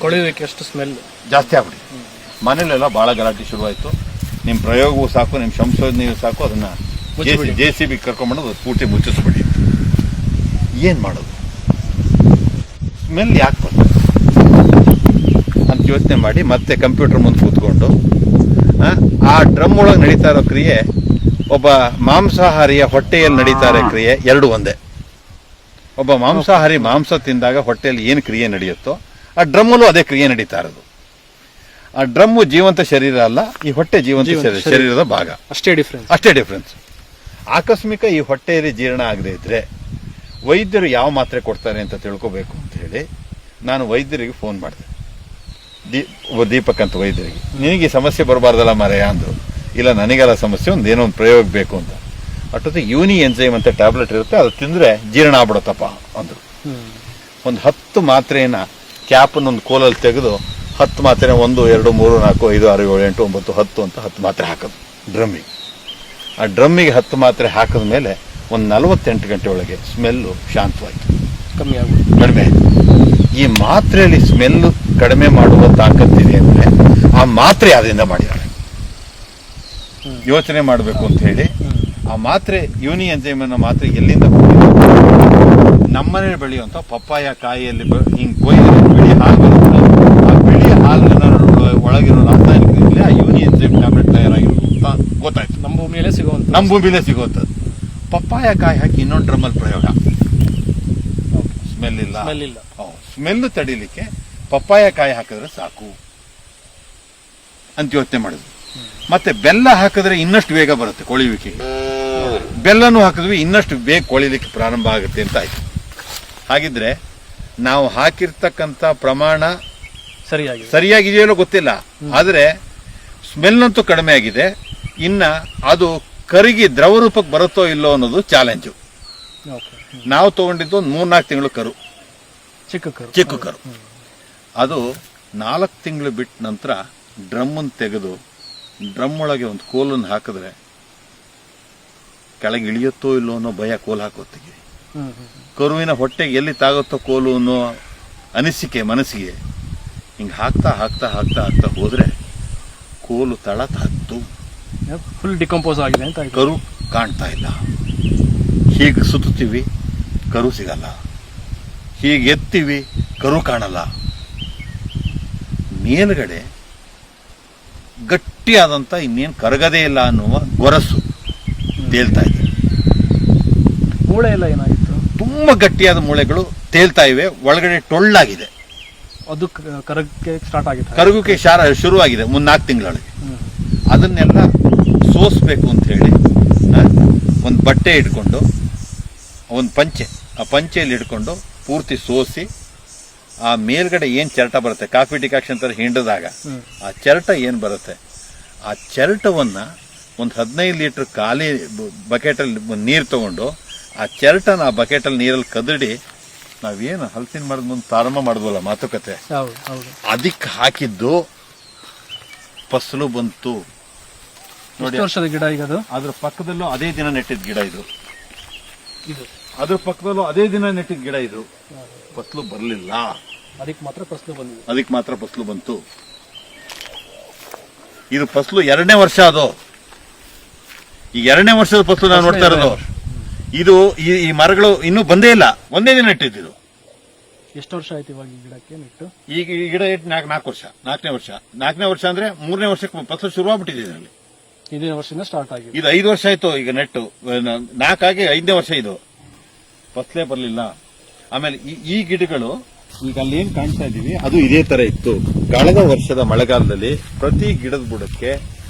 ಕೊಳೆಯುವಿಕೆ ಅಷ್ಟು ಸ್ಮೆಲ್ ಜಾಸ್ತಿ ಆಗ್ಬಿಡಿ. ಮನೇಲೆಲ್ಲ ಬಹಳ ಗಲಾಟೆ ಶುರುವಾಯಿತು. ನಿಮ್ಮ ಪ್ರಯೋಗವೂ ಸಾಕು, ನಿಮ್ಮ ಸಂಶೋಧನೆಯೂ ಸಾಕು, ಅದನ್ನ JCB ಕರ್ಕೊಂಡ್ಬಂದು ಪೂರ್ತಿ ಮುಚ್ಚಿಸ್ಬಿಡಿ. ಏನ್ ಮಾಡೋದು, ಸ್ಮೆಲ್ ಯಾಕೆ ಬರ್ತದೆ ಅಂತ ಯೋಚನೆ ಮಾಡಿ ಮತ್ತೆ ಕಂಪ್ಯೂಟರ್ ಮುಂದೆ ಕೂತ್ಕೊಂಡು ಆ ಡ್ರಮ್ ಒಳಗೆ ನಡೀತಾ ಇರೋ ಕ್ರಿಯೆ, ಒಬ್ಬ ಮಾಂಸಾಹಾರಿಯ ಹೊಟ್ಟೆಯಲ್ಲಿ ನಡೀತಾ ಇರೋ ಕ್ರಿಯೆ ಎರಡು ಒಂದೇ. ಒಬ್ಬ ಮಾಂಸಾಹಾರಿ ಮಾಂಸ ತಿಂದಾಗ ಹೊಟ್ಟೆಯಲ್ಲಿ ಏನು ಕ್ರಿಯೆ ನಡೆಯುತ್ತೋ ಆ ಡ್ರಮ್ಮಲ್ಲೂ ಅದೇ ಕ್ರಿಯೆ ನಡೀತಾ ಇರೋದು. ಆ ಡ್ರಮ್ಮು ಜೀವಂತ ಶರೀರ ಅಲ್ಲ, ಈ ಹೊಟ್ಟೆ ಜೀವಂತ ಶರೀರದ ಭಾಗ. ಅಷ್ಟೇ ಡಿಫ್ರೆನ್ಸ್. ಆಕಸ್ಮಿಕ ಈ ಹೊಟ್ಟೆಯಲ್ಲಿ ಜೀರ್ಣ ಆಗದೆ ಇದ್ರೆ ವೈದ್ಯರು ಯಾವ ಮಾತ್ರೆ ಕೊಡ್ತಾರೆ ಅಂತ ತಿಳ್ಕೋಬೇಕು ಅಂತ ಹೇಳಿ ನಾನು ವೈದ್ಯರಿಗೆ ಫೋನ್ ಮಾಡಿದೆ. ದೀಪಕ್ ಅಂತ ವೈದ್ಯರಿಗೆ, ನಿನಗೆ ಸಮಸ್ಯೆ ಬರಬಾರ್ದಲ್ಲ ಮಾರಾಯ ಅಂದ್ರು. ಇಲ್ಲ, ನನಗೆಲ್ಲ ಸಮಸ್ಯೆ, ಏನೋ ಒಂದು ಪ್ರಯೋಗ ಬೇಕು ಅಂತ. ಅಷ್ಟೊತ್ತು ಯೂನಿ ಎನ್ಸೈಮ್ ಅಂತ ಟ್ಯಾಬ್ಲೆಟ್ ಇರುತ್ತೆ, ಅದು ತಿಂದ್ರೆ ಜೀರ್ಣ ಆಗ್ಬಿಡುತ್ತಪ್ಪ ಅಂದ್ರು. ಒಂದು 10 ಮಾತ್ರೆಯನ್ನ ಕ್ಯಾಪನ್ನೊಂದು ಕೋಲಲ್ಲಿ ತೆಗೆದು 10 ಮಾತ್ರೆ 1, 2, 3, 4, 5, 6, 7, 8, 9, 10 ಅಂತ 10 ಮಾತ್ರೆ ಹಾಕೋದು ಡ್ರಮ್ಮಿಗೆ. ಆ ಡ್ರಮ್ಮಿಗೆ 10 ಮಾತ್ರೆ ಹಾಕಿದ ಮೇಲೆ ಒಂದು 48 ಗಂಟೆ ಒಳಗೆ ಸ್ಮೆಲ್ಲು ಶಾಂತವಾಯಿತು, ಕಡಿಮೆ ಆಯಿತು. ಈ ಮಾತ್ರೆಯಲ್ಲಿ ಸ್ಮೆಲ್ಲು ಕಡಿಮೆ ಮಾಡುವ ತಾಕತ್ತಿದೆ ಅಂದರೆ ಆ ಮಾತ್ರೆ ಅದರಿಂದ ಮಾಡಿದ್ದಾರೆ. ಯೋಚನೆ ಮಾಡಬೇಕು ಅಂತ ಹೇಳಿ ಆ ಮಾತ್ರೆ, ಯೂನಿ ಎನ್ಸೈಮ್ ಅನ್ನೋ ಮಾತ್ರೆ ಎಲ್ಲಿಂದ ನಮ್ಮನೆ ಬೆಳೆಯುವಂತ ಪಪ್ಪಾಯ ಕಾಯಿಯಲ್ಲಿ ಹಿಂಗೆ ಕೊಯ್ದು ಬಿಳಿ ಹಾಲು ಬರುತ್ತೆ. ಆ ಬಿಳಿ ಹಾಲಿನ ಒಳಗಿರೋ ರಾಸಾಯನಿಕದಲ್ಲಿ ಆ ಯೂನಿ ಎನ್ಸೈಮ್ ಟ್ಯಾಬ್ಲೆಟ್ ತಯಾರಾಗಿರೋದು ಅಂತ ಗೊತ್ತಾಯ್ತು. ನಮ್ಮ ಭೂಮಿಯಲ್ಲೇ ಸಿಗುವಂಥದ್ದು. ಪಪ್ಪಾಯ ಕಾಯಿ ಹಾಕಿ ಇನ್ನೊಂದು ಡ್ರಮ್ಮಲ್ಲಿ ಪ್ರಯೋಗ. ಸ್ಮೆಲ್ ಇಲ್ಲ. ಸ್ಮೆಲ್ ತಡಿಲಿಕ್ಕೆ ಪಪ್ಪಾಯ ಕಾಯಿ ಹಾಕಿದ್ರೆ ಸಾಕು ಅಂತ ಯೋಚನೆ ಮಾಡಿದ್ವಿ. ಮತ್ತೆ ಬೆಲ್ಲ ಹಾಕಿದ್ರೆ ಇನ್ನಷ್ಟು ಬೇಗ ಬರುತ್ತೆ ಕೊಳೆಯುವಿಕೆ. ಬೆಲ್ಲನೂ ಹಾಕಿದ್ವಿ, ಇನ್ನಷ್ಟು ಬೇಗ ಕೊಳಿಲಿಕ್ಕೆ ಪ್ರಾರಂಭ ಆಗುತ್ತೆ ಅಂತ ಆಯ್ತು. ಹಾಗಿದ್ರೆ ನಾವು ಹಾಕಿರ್ತಕ್ಕಂಥ ಪ್ರಮಾಣ ಸರಿಯಾಗಿದೆಯೋ ಗೊತ್ತಿಲ್ಲ, ಆದ್ರೆ ಸ್ಮೆಲ್ ಅಂತೂ ಕಡಿಮೆ ಆಗಿದೆ. ಇನ್ನ ಅದು ಕರಿಗೆ ದ್ರವ ರೂಪಕ್ಕೆ ಬರುತ್ತೋ ಇಲ್ಲೋ ಅನ್ನೋದು ಚಾಲೆಂಜು. ನಾವು ತಗೊಂಡಿದ್ದು 3-4 ತಿಂಗಳು ಕರು, ಚಿಕ್ಕ ಕರು. ಅದು 4 ತಿಂಗಳು ಬಿಟ್ಟ ನಂತರ ಡ್ರಮ್ಮನ್ನು ತೆಗೆದು ಡ್ರಮ್ ಒಳಗೆ ಒಂದು ಕೋಲನ್ನು ಹಾಕಿದ್ರೆ ಕೆಳಗೆ ಇಳಿಯುತ್ತೋ ಇಲ್ಲೋ ಅನ್ನೋ ಭಯ ಕೋಲು ಹಾಕೋತ್ತಿಗೆ. ಕರುವಿನ ಹೊಟ್ಟೆಗೆ ಎಲ್ಲಿ ತಾಗುತ್ತೋ ಕೋಲು ಅನ್ನೋ ಅನಿಸಿಕೆ ಮನಸ್ಸಿಗೆ. ಹಿಂಗೆ ಹಾಕ್ತಾ ಹಾಕ್ತಾ ಹಾಕ್ತಾ ಹಾಕ್ತಾ ಹೋದ್ರೆ ಕೋಲು ತಳ ತಾಗ್ತು, ಫುಲ್ ಡಿಕಂಪೋಸ್ ಆಗಿದೆ ಅಂತ. ಕರು ಕಾಣ್ತಾ ಇಲ್ಲ. ಹೀಗೆ ಸುತ್ತೀವಿ, ಕರು ಸಿಗಲ್ಲ. ಹೀಗೆ ಎತ್ತೀವಿ, ಕರು ಕಾಣಲ್ಲ. ಮೇಲ್ಗಡೆ ಗಟ್ಟಿಯಾದಂತ ಇನ್ನೇನು ಕರಗದೇ ಇಲ್ಲ ಅನ್ನುವ ಗೊರಸು ತೇಲ್ತಾ ಇದೆ. ಮೂಳೆ ಎಲ್ಲ ಏನಾಗಿತ್ತು? ತುಂಬಾ ಗಟ್ಟಿಯಾದ ಮೂಳೆಗಳು ತೇಲ್ತಾ ಇವೆ. ಒಳಗಡೆ ಟೊಳ್ಳಾಗಿದೆ. ಅದು ಕರಗಕ್ಕೆ ಸ್ಟಾರ್ಟ್ ಆಗಿದೆ. ಕರಗುಕ್ಕೆ ಶುರುವಾಗಿದೆ 3-4 ತಿಂಗಳೊಳಗೆ. ಅದನ್ನೆಲ್ಲ ಸೋಸ್ಬೇಕು ಅಂತ ಹೇಳಿ ಒಂದು ಬಟ್ಟೆ ಇಟ್ಕೊಂಡು, ಒಂದು ಪಂಚೆ, ಆ ಪಂಚೆಯಲ್ಲಿ ಇಟ್ಕೊಂಡು ಪೂರ್ತಿ ಸೋಸಿ ಆ ಮೇಲ್ಗಡೆ ಏನ್ ಚರಟ ಬರುತ್ತೆ, ಕಾಫಿ ಡಿಕಾಕ್ಷನ್ ತರ ಹಿಂಡಿದಾಗ ಆ ಚರಟ ಏನ್ ಬರುತ್ತೆ, ಆ ಚರಟವನ್ನ ಒಂದು 15 ಲೀಟರ್ ಖಾಲಿ ಬಕೆಟಲ್ಲಿ ನೀರು ತಗೊಂಡು ಆ ಚರಟನ ಆ ಬಕೆಟಲ್ಲಿ ನೀರಲ್ಲಿ ಕದಡಿ ನಾವೇನು ಹಲಸಿನ ಮರದ ಮುಂದೆ ಪ್ರಾರಂಭ ಮಾಡಿದ್ವಲ್ಲ ಮಾತುಕತೆ, ಹೌದು ಹೌದು. ಅದಕ್ಕೆ ಹಾಕಿದ್ದು ಫಸಲು ಬಂತು ನೋಡಿ. ಎಷ್ಟು ವರ್ಷದ ಗಿಡ ಈಗ ಅದು? ಅದ್ರ ಪಕ್ಕದಲ್ಲೂ ಅದೇ ದಿನ ನೆಟ್ಟಿದ್ ಗಿಡ ಇದು. ಇದು ಅದ್ರ ಪಕ್ಕದಲ್ಲೂ ಅದೇ ದಿನ ನೆಟ್ಟಿದ್ ಗಿಡ ಇದು. ಫಸಲು ಬರಲಿಲ್ಲ, ಅದಕ್ಕೆ ಮಾತ್ರ ಫಸಲು ಬಂದಿದೆ. ಅದಕ್ಕೆ ಮಾತ್ರ ಫಸಲು ಬಂತು. ಇದು ಫಸಲು 2ನೇ ವರ್ಷ. ಅದು ಈ 2ನೇ ವರ್ಷದ ಫಸಲು ನಾವು ನೋಡ್ತಾ ಇರೋದು. ಇದು ಈ ಮರಗಳು ಇನ್ನೂ ಬಂದೇ ಇಲ್ಲ, ಒಂದೇ ದಿನ ನೆಟ್ಟಿದ್ದು. ಎಷ್ಟು ವರ್ಷ ಆಯ್ತು ಇವಾಗ ಈ ಗಿಡಕ್ಕೆ ನೆಟ್ಟು? ಈಗ ಈ ಗಿಡ ಇಟ್ಟು 4 ವರ್ಷ, 4ನೇ ವರ್ಷ ಅಂದ್ರೆ 3ನೇ ವರ್ಷಕ್ಕೆ ಫಸಲು ಶುರುವಾಗ್ಬಿಟ್ಟಿದೆ ಇದರಲ್ಲಿ. ಇದೇ ವರ್ಷದಿಂದ ಸ್ಟಾರ್ಟ್ ಆಗಿದೆ. ಇದು 5 ವರ್ಷ ಆಯ್ತು ಈಗ ನೆಟ್ಟು, 4 ಆಗಿ 5ನೇ ವರ್ಷ ಇದು. ಫಸಲೇ ಬರಲಿಲ್ಲ. ಆಮೇಲೆ ಈ ಗಿಡಗಳು ಈಗ ಅಲ್ಲಿ ಏನ್ ಕಾಣ್ತಾ ಇದೀವಿ ಅದು ಇದೇ ತರ ಇತ್ತು. ಕಳೆದ ವರ್ಷದ ಮಳೆಗಾಲದಲ್ಲಿ ಪ್ರತಿ ಗಿಡದ ಬುಡಕ್ಕೆ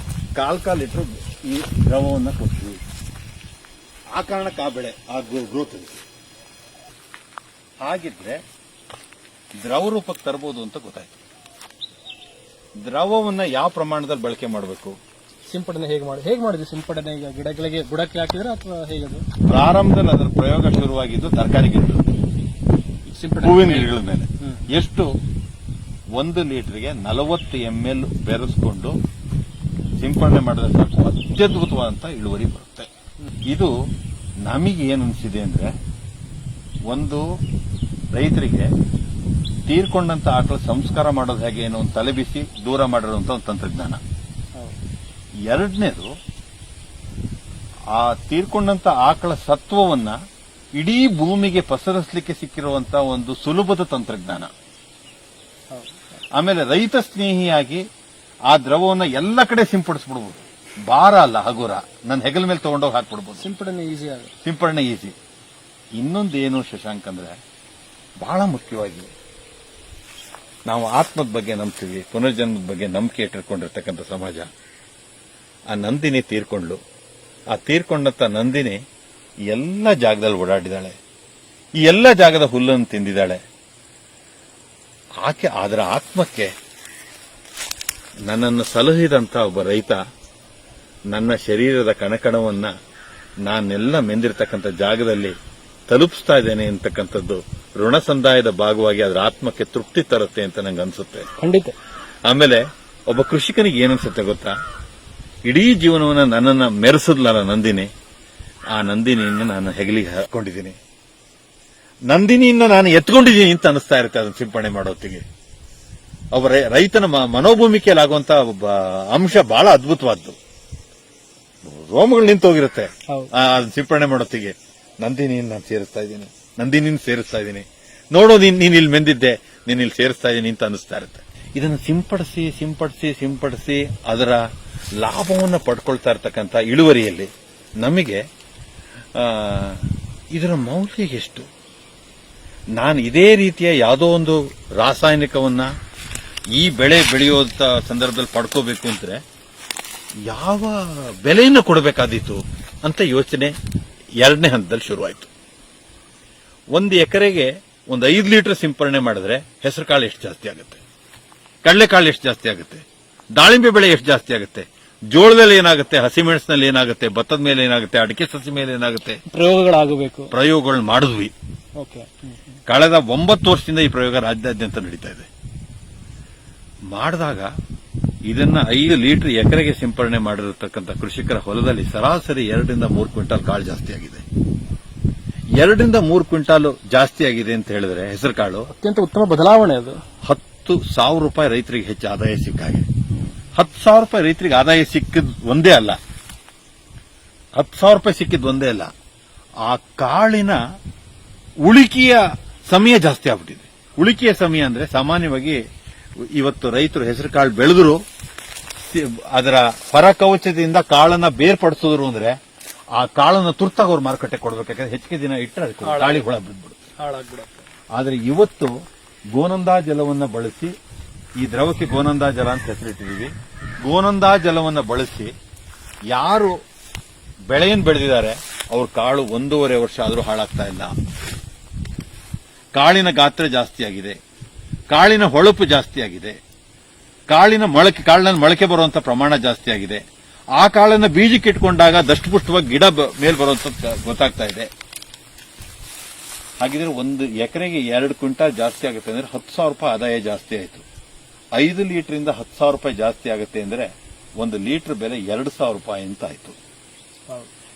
1/4 ಲೀಟರ್ ಈ ದ್ರವವನ್ನ ಕೊಡ್ತೀವಿ. ಆ ಕಾರಣಕ್ಕೆ ಆ ಬೆಳೆ ಆ ಗ್ರೋತ್ ಇದೆ. ಹಾಗಿದ್ರೆ ದ್ರವ ರೂಪಕ್ಕೆ ತರಬಹುದು ಅಂತ ಗೊತ್ತಾಯ್ತು. ದ್ರವವನ್ನ ಯಾವ ಪ್ರಮಾಣದಲ್ಲಿ ಬಳಕೆ ಮಾಡಬೇಕು, ಸಿಂಪಡಣೆ ಹೇಗೆ ಮಾಡಿದ್ವಿ? ಸಿಂಪಡಣೆ ಈಗ ಗಿಡಗಳಿಗೆ ಬುಡಕ್ಕೆ ಹಾಕಿದ್ರೆ ಅಥವಾ ಹೇಗದು? ಪ್ರಾರಂಭದಲ್ಲಿ ಅದರ ಪ್ರಯೋಗ ಶುರುವಾಗಿದ್ದು ತರಕಾರಿ ಗಿಡಗಳು, ಹೂವಿನ ಗಿಡಗಳ ಮೇಲೆ. ಎಷ್ಟು? 1 ಲೀಟರ್ಗೆ 40 ml ಬೆರೆಸ್ಕೊಂಡು ಸಿಂಪಡಣೆ ಮಾಡಿದ್ರೆ ಸಾಕು, ಅತ್ಯದ್ಭುತವಾದಂತಹ ಇಳುವರಿ ಬರುತ್ತೆ. ಇದು ನಮಗೆ ಏನು ಅನಿಸಿದೆ ಅಂದ್ರೆ, ಒಂದು ರೈತರಿಗೆ ತೀರ್ಕೊಂಡಂತ ಆಕಳ ಸಂಸ್ಕಾರ ಮಾಡೋದು ಹೇಗೆ ಏನೋ ಒಂದು ತಲೆಬಿಸಿ ದೂರ ಮಾಡಿರುವಂತ ಒಂದು ತಂತ್ರಜ್ಞಾನ. 2ನೇದು, ಆ ತೀರ್ಕೊಂಡಂತ ಆಕಳ ಸತ್ವವನ್ನ ಇಡೀ ಭೂಮಿಗೆ ಪಸರಿಸಲಿಕ್ಕೆ ಸಿಕ್ಕಿರುವಂತಹ ಒಂದು ಸುಲಭದ ತಂತ್ರಜ್ಞಾನ. ಆಮೇಲೆ ರೈತ ಸ್ನೇಹಿಯಾಗಿ ಆ ದ್ರವವನ್ನ ಎಲ್ಲ ಕಡೆ ಸಿಂಪಡಿಸ್ಬಿಡ್ಬೋದು. ಭಾರ ಅಲ್ಲ, ಹಗುರ, ನನ್ನ ಹೆಗಲ ಮೇಲೆ ತಗೊಂಡೋಗಿ ಹಾಕ್ಬಿಡ್ಬೋದು. ಸಿಂಪಡಣೆ ಈಸಿ. ಇನ್ನೊಂದೇನು ಶಶಾಂಕ್ ಅಂದ್ರೆ, ಬಹಳ ಮುಖ್ಯವಾಗಿ ನಾವು ಆತ್ಮದ ಬಗ್ಗೆ ನಂಬ್ತೀವಿ, ಪುನರ್ಜನ್ಮದ ಬಗ್ಗೆ ನಂಬಿಕೆ ಇಟ್ಟಿರ್ಕೊಂಡಿರ್ತಕ್ಕಂಥ ಸಮಾಜ. ಆ ನಂದಿನಿ ತೀರ್ಕೊಂಡ್ಲು. ಆ ತೀರ್ಕೊಂಡಂತ ನಂದಿನಿ ಎಲ್ಲ ಜಾಗದಲ್ಲಿ ಓಡಾಡಿದಾಳೆ, ಈ ಎಲ್ಲ ಜಾಗದ ಹುಲ್ಲನ್ನು ತಿಂದಿದ್ದಾಳೆ. ಆಕೆ ಅದರ ಆತ್ಮಕ್ಕೆ ನನ್ನನ್ನು ಸಲಹಿದಂತ ಒಬ್ಬ ರೈತ ನನ್ನ ಶರೀರದ ಕಣಕಣವನ್ನ ನಾನೆಲ್ಲ ಮೆಂದಿರ್ತಕ್ಕಂಥ ಜಾಗದಲ್ಲಿ ತಲುಪಿಸ್ತಾ ಇದ್ದೇನೆ ಅಂತಕ್ಕಂಥದ್ದು ಋಣ ಸಂದಾಯದ ಭಾಗವಾಗಿ ಅದರ ಆತ್ಮಕ್ಕೆ ತೃಪ್ತಿ ತರುತ್ತೆ ಅಂತ ನಂಗೆ ಅನ್ಸುತ್ತೆ. ಖಂಡಿತ. ಆಮೇಲೆ ಒಬ್ಬ ಕೃಷಿಕನಿಗೆ ಏನನ್ಸುತ್ತೆ ಗೊತ್ತಾ, ಇಡೀ ಜೀವನವನ್ನ ನನ್ನನ್ನ ಮೆರೆಸದ್ಲಲ್ಲ ನಂದಿನಿ, ಆ ನಂದಿನಿಯಿಂದ ನಾನು ಹೆಗಲಿಗೆ ಹಾಕೊಂಡಿದ್ದೀನಿ, ನಂದಿನಿಯಿಂದ ನಾನು ಎತ್ಕೊಂಡಿದ್ದೀನಿ ಅಂತ ಅನಿಸ್ತಾ ಇರುತ್ತೆ ಅದನ್ನು ಸಿಂಪಡಣೆ ಮಾಡೋತ್ತಿಗೆ. ಒಬ್ಬ ರೈತನ ಮನೋಭೂಮಿಕೆಯಲ್ಲಾಗುವಂತ ಒಬ್ಬ ಅಂಶ ಬಹಳ ಅದ್ಭುತವಾದ್ದು. ರೋಮಗಳು ನಿಂತೋಗಿರುತ್ತೆ ಅದನ್ನ ಸಿಂಪಡಣೆ ಮಾಡೋತ್ತಿಗೆ. ನಂದಿನಿಯಿಂದ ನಾನು ಸೇರಿಸ್ತಾ ಇದ್ದೀನಿ, ನಂದಿನಿಂದ ಸೇರಿಸ್ತಾ ಇದ್ದೀನಿ, ನೋಡೋ ನೀನ್ ಇಲ್ಲಿ ಮೆಂದಿದ್ದೆ, ನೀನ್ ಇಲ್ಲಿ ಸೇರಿಸ್ತಾ ಇದ್ದೀನಿ ಅಂತ ಅನಿಸ್ತಾ ಇರುತ್ತೆ. ಇದನ್ನು ಸಿಂಪಡಿಸಿ ಸಿಂಪಡಿಸಿ ಸಿಂಪಡಿಸಿ ಅದರ ಲಾಭವನ್ನು ಪಡ್ಕೊಳ್ತಾ ಇರ್ತಕ್ಕಂಥ ಇಳುವರಿಯಲ್ಲಿ ನಮಗೆ ಇದರ ಮೌಲ್ಯ ಎಷ್ಟು? ನಾನು ಇದೇ ರೀತಿಯ ಯಾವುದೋ ಒಂದು ರಾಸಾಯನಿಕವನ್ನ ಈ ಬೆಳೆ ಬೆಳೆಯುವಂತ ಸಂದರ್ಭದಲ್ಲಿ ಪಡ್ಕೋಬೇಕು ಅಂದ್ರೆ ಯಾವ ಬೆಲೆಯನ್ನು ಕೊಡಬೇಕಾದೀತು ಅಂತ ಯೋಚನೆ 2ನೇ ಹಂತದಲ್ಲಿ ಶುರುವಾಯಿತು. 1 ಎಕರೆಗೆ 5 ಲೀಟರ್ ಸಿಂಪರಣೆ ಮಾಡಿದ್ರೆ ಹೆಸರು ಕಾಳು ಎಷ್ಟು ಜಾಸ್ತಿ ಆಗುತ್ತೆ, ಕಡಲೆಕಾಳು ಎಷ್ಟು ಜಾಸ್ತಿ ಆಗುತ್ತೆ, ದಾಳಿಂಬೆ ಬೆಳೆ ಎಷ್ಟು ಜಾಸ್ತಿ ಆಗುತ್ತೆ, ಜೋಳದಲ್ಲಿ ಏನಾಗುತ್ತೆ, ಹಸಿಮೆಣಸಿನಲ್ಲಿ ಏನಾಗುತ್ತೆ, ಭತ್ತದ ಮೇಲೆ ಏನಾಗುತ್ತೆ, ಅಡಿಕೆ ಸಸಿ ಮೇಲೆ ಏನಾಗುತ್ತೆ, ಪ್ರಯೋಗಗಳು ಮಾಡಿದ್ವಿ. ಕಳೆದ 9 ವರ್ಷದಿಂದ ಈ ಪ್ರಯೋಗ ರಾಜ್ಯಾದ್ಯಂತ ನಡೀತಾ ಇದೆ. ಮಾಡಿದಾಗ ಇದನ್ನ 5 ಲೀಟರ್ ಎಕರೆಗೆ ಸಿಂಪರಣೆ ಮಾಡಿರತಕ್ಕಂಥ ಕೃಷಿಕರ ಹೊಲದಲ್ಲಿ ಸರಾಸರಿ 2 ರಿಂದ 3 ಕ್ವಿಂಟಾಲ್ ಕಾಳು ಜಾಸ್ತಿ ಆಗಿದೆ. 2 ರಿಂದ 3 ಕ್ವಿಂಟಾಲ್ ಜಾಸ್ತಿ ಆಗಿದೆ ಅಂತ ಹೇಳಿದ್ರೆ ಹೆಸರು ಕಾಳು ಅತ್ಯಂತ ಉತ್ತಮ ಬದಲಾವಣೆ. ಅದು 10,000 ರೂಪಾಯಿ ರೈತರಿಗೆ ಹೆಚ್ಚು ಆದಾಯ ಸಿಕ್ಕಾಗೆ. 10,000 ರೂಪಾಯಿ ರೈತರಿಗೆ ಆದಾಯ ಸಿಕ್ಕಿದ್ ಒಂದೇ ಅಲ್ಲ, 10,000 ರೂಪಾಯಿ ಸಿಕ್ಕಿದ್ ಒಂದೇ ಅಲ್ಲ, ಆ ಕಾಳಿನ ಉಳಿಕೆಯ ಸಮಯ ಜಾಸ್ತಿ ಆಗ್ಬಿಟ್ಟಿದೆ. ಉಳಿಕೆಯ ಸಮಯ ಅಂದ್ರೆ ಸಾಮಾನ್ಯವಾಗಿ ಇವತ್ತು ರೈತರು ಹೆಸರು ಕಾಳು ಬೆಳೆದ್ರು ಅದರ ಹೊರ ಕವಚದಿಂದ ಕಾಳನ್ನ ಬೇರ್ಪಡಿಸಿದ್ರು ಅಂದ್ರೆ ಆ ಕಾಳನ್ನ ತುರ್ತಾಗ ಅವ್ರು ಮಾರುಕಟ್ಟೆ ಕೊಡಬೇಕಾದ್ರೆ ಹೆಚ್ಚಿಗೆ ದಿನ ಇಟ್ಟರೆ ಅದಕ್ಕೆ ಗಾಳಿ ಹುಳ ಬಿದ್ಬಿಡುತ್ತೆ. ಆದ್ರೆ ಇವತ್ತು ಗೋನಂದಾ ಜಲವನ್ನ ಬಳಸಿ, ಈ ದ್ರವಕ್ಕೆ ಗೋನಂದಾ ಜಲ ಅಂತ ಹೆಸರಿಟ್ಟಿದ್ದೀವಿ, ಗೋನಂದಾ ಜಲವನ್ನ ಬಳಸಿ ಯಾರು ಬೆಳೆಯನ್ನು ಬೆಳೆದಿದ್ದಾರೆ ಅವ್ರ ಕಾಳು 1.5 ವರ್ಷ ಆದರೂ ಹಾಳಾಗ್ತಾ ಇಲ್ಲ. ಕಾಳಿನ ಗಾತ್ರ ಜಾಸ್ತಿ ಆಗಿದೆ, ಕಾಳಿನ ಹೊಳಪು ಜಾಸ್ತಿ ಆಗಿದೆ, ಕಾಳಿನ ಮೊಳಕೆ ಬರುವಂತ ಪ್ರಮಾಣ ಜಾಸ್ತಿ ಆಗಿದೆ. ಆ ಕಾಳನ್ನ ಬೀಜಕ್ಕೆ ಇಟ್ಕೊಂಡಾಗ ದಷ್ಟಪುಷ್ಟವಾಗಿ ಗಿಡ ಮೇಲ್ ಬರುವಂತ ಗೊತ್ತಾಗ್ತಾ ಇದೆ. ಹಾಗಿದ್ರೆ ಒಂದು ಎಕರೆಗೆ 2 ಕ್ವಿಂಟಾಲ್ ಜಾಸ್ತಿ ಆಗುತ್ತೆ ಅಂದ್ರೆ 10,000 ರೂಪಾಯಿ ಆದಾಯ ಜಾಸ್ತಿ ಆಯಿತು. 5 ಲೀಟರಿಂದ 10,000 ರೂಪಾಯಿ ಜಾಸ್ತಿ ಆಗುತ್ತೆ ಅಂದ್ರೆ 1 ಲೀಟರ್ ಬೆಲೆ 2,000 ರೂಪಾಯಿ ಅಂತ ಆಯ್ತು.